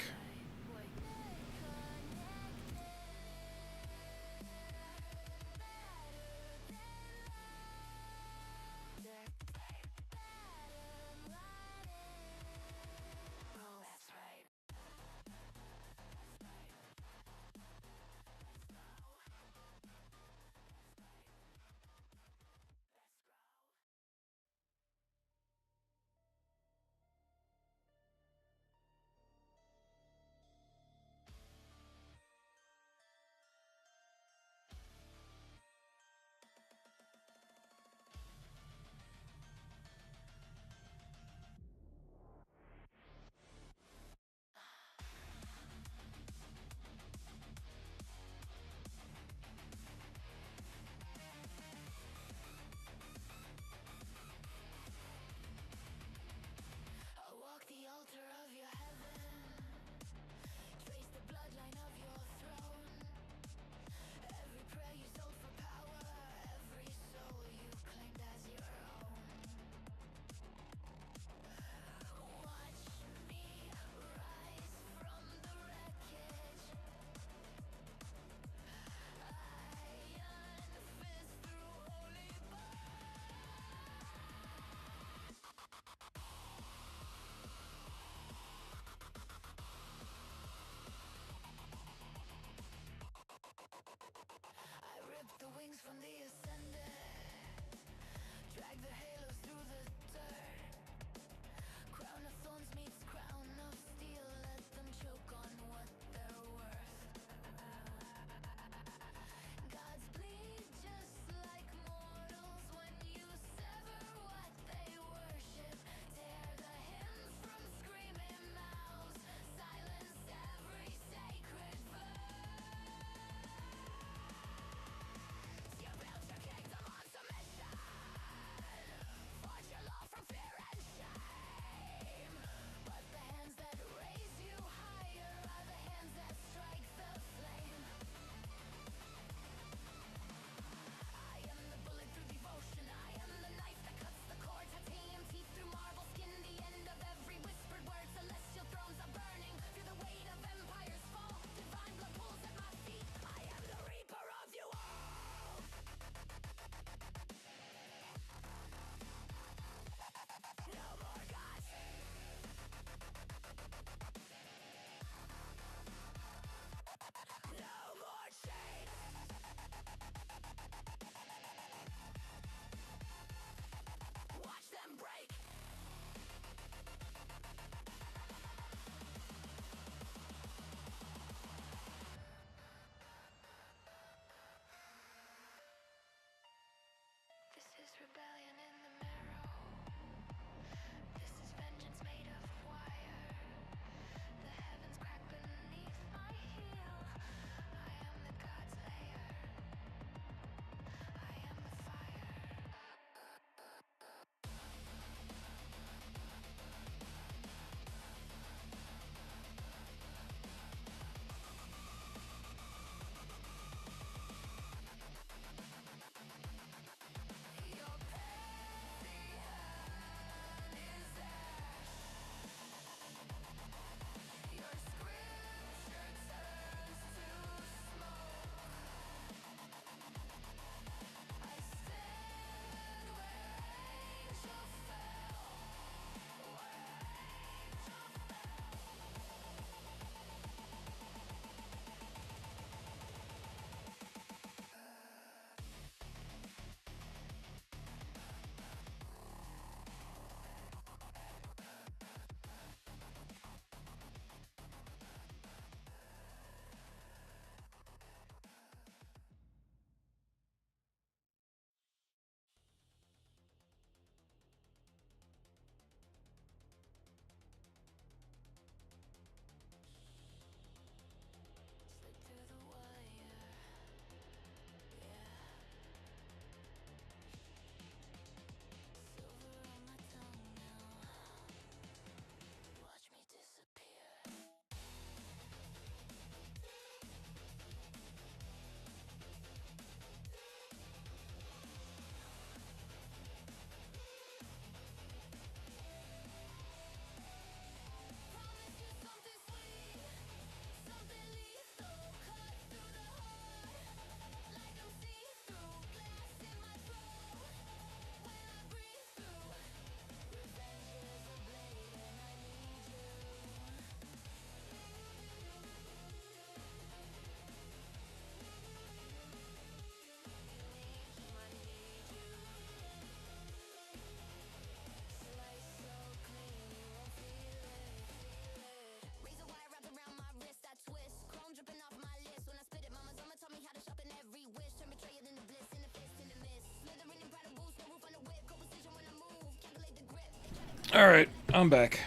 Speaker 3: Alright, I'm back.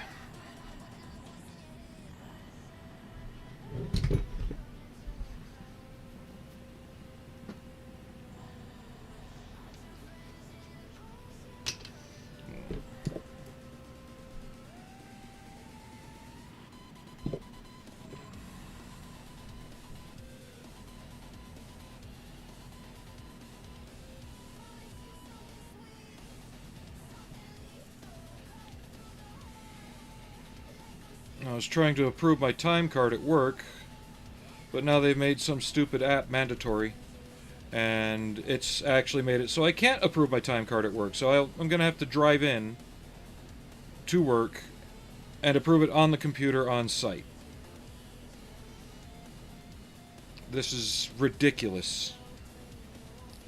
Speaker 3: I was trying to approve my time card at work, but now they've made some stupid app mandatory, and it's actually made it so I can't approve my time card at work. So I'm going to have to drive in to work and approve it on the computer on site. This is ridiculous.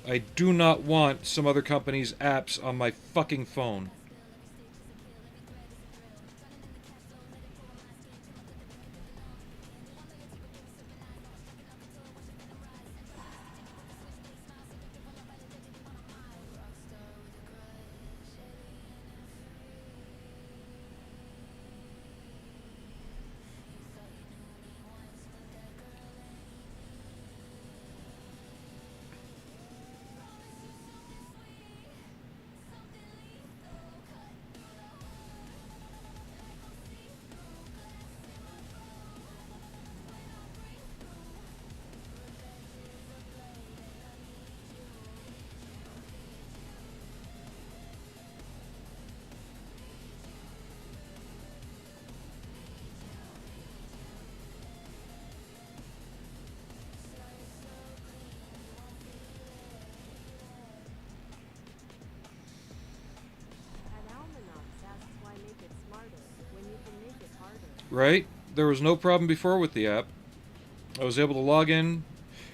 Speaker 3: I do not want some other company's apps on my fucking phone. Right? There was no problem before with the app. I was able to log in,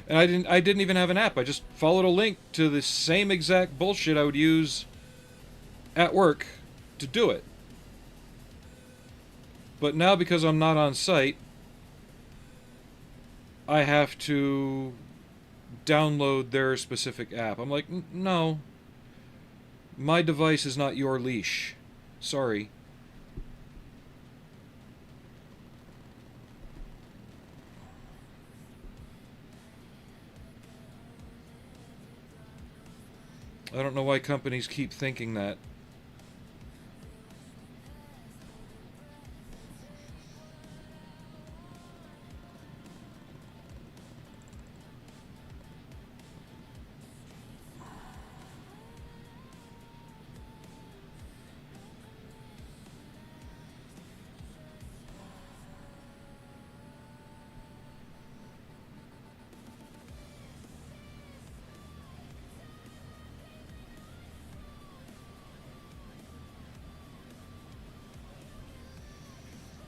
Speaker 3: and I didn't even have an app. I just followed a link to the same exact bullshit I would use at work to do it. But now, because I'm not on site, I have to download their specific app. I'm like, no. My device is not your leash. Sorry. I don't know why companies keep thinking that.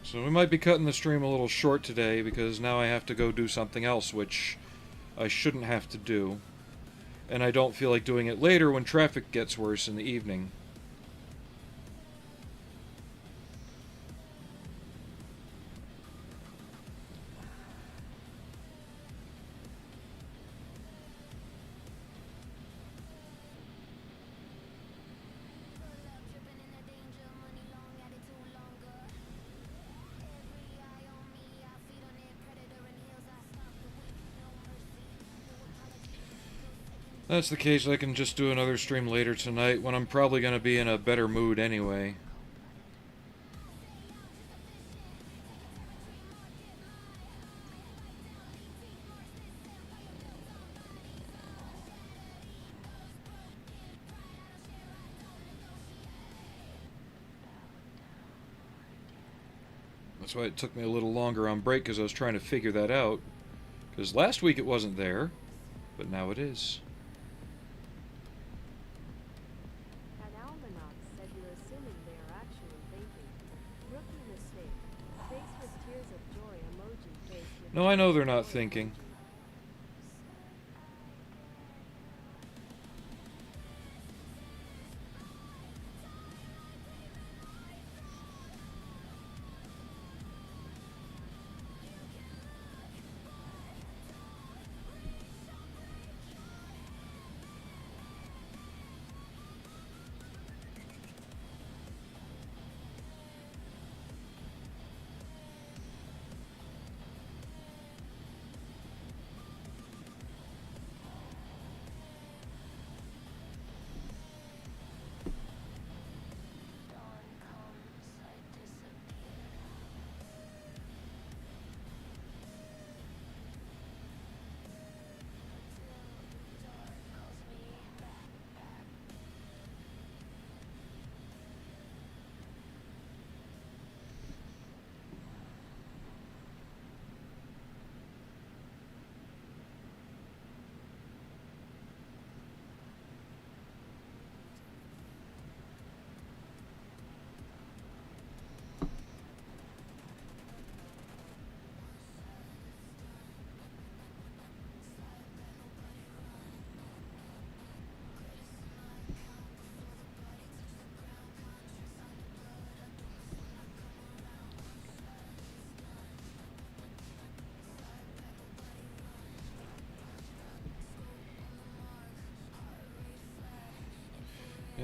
Speaker 3: So we might be cutting the stream a little short today because now I have to go do something else, which I shouldn't have to do. And I don't feel like doing it later when traffic gets worse in the evening. That's the case, I can just do another stream later tonight when I'm probably going to be in a better mood anyway. That's why it took me a little longer on break, because I was trying to figure that out. Because last week it wasn't there, but now it is. No, I know they're not thinking.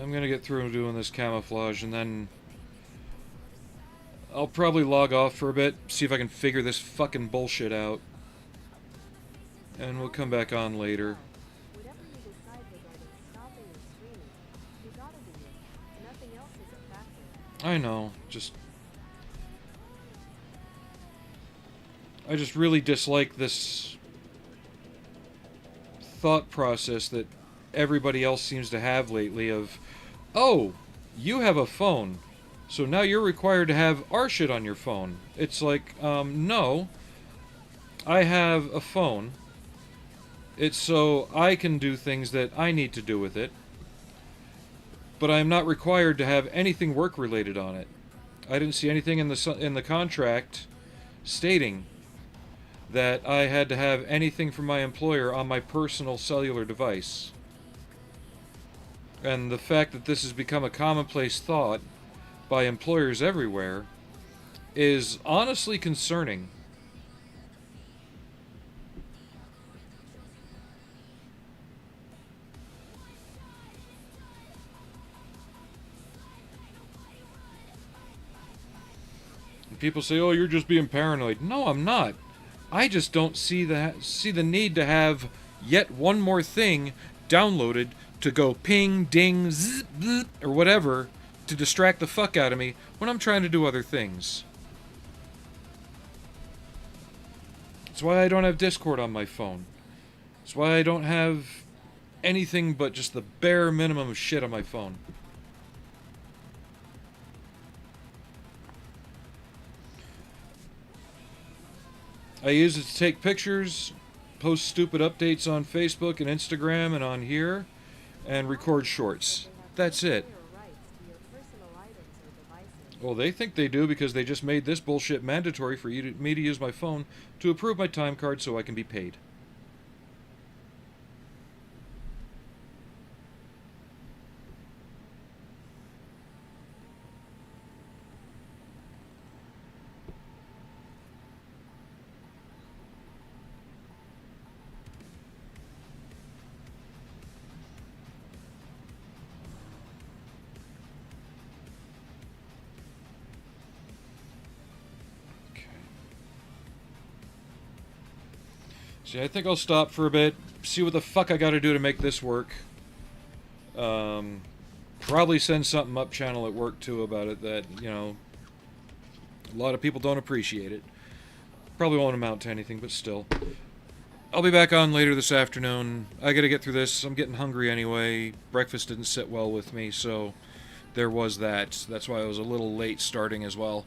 Speaker 3: I'm gonna get through doing this camouflage, and then I'll probably log off for a bit, see if I can figure this fucking bullshit out. And we'll come back on later.
Speaker 1: Whatever you decide regarding stopping or streaming, you gotta do it. Nothing else is a factor.
Speaker 3: I know, I just really dislike this thought process that everybody else seems to have lately of, oh, you have a phone, so now you're required to have our shit on your phone. It's like, no, I have a phone. It's so I can do things that I need to do with it, but I am not required to have anything work-related on it. I didn't see anything in the contract stating that I had to have anything from my employer on my personal cellular device. And the fact that this has become a commonplace thought by employers everywhere is honestly concerning. And people say, "Oh, you're just being paranoid." No, I'm not. I just don't see the need to have yet one more thing downloaded to go ping, ding, zzz, bleh, or whatever to distract the fuck out of me when I'm trying to do other things. That's why I don't have Discord on my phone. That's why I don't have anything but just the bare minimum of shit on my phone. I use it to take pictures, post stupid updates on Facebook and Instagram and on here, and record shorts. That's it. Well, they think they do because they just made this bullshit mandatory for me to use my phone to approve my time card so I can be paid. See, I think I'll stop for a bit, see what the fuck I gotta do to make this work. Probably send something up channel at work too about it that, you know, a lot of people don't appreciate it. Probably won't amount to anything, but still. I'll be back on later this afternoon. I gotta get through this. I'm getting hungry anyway. Breakfast didn't sit well with me, so there was that. That's why I was a little late starting as well.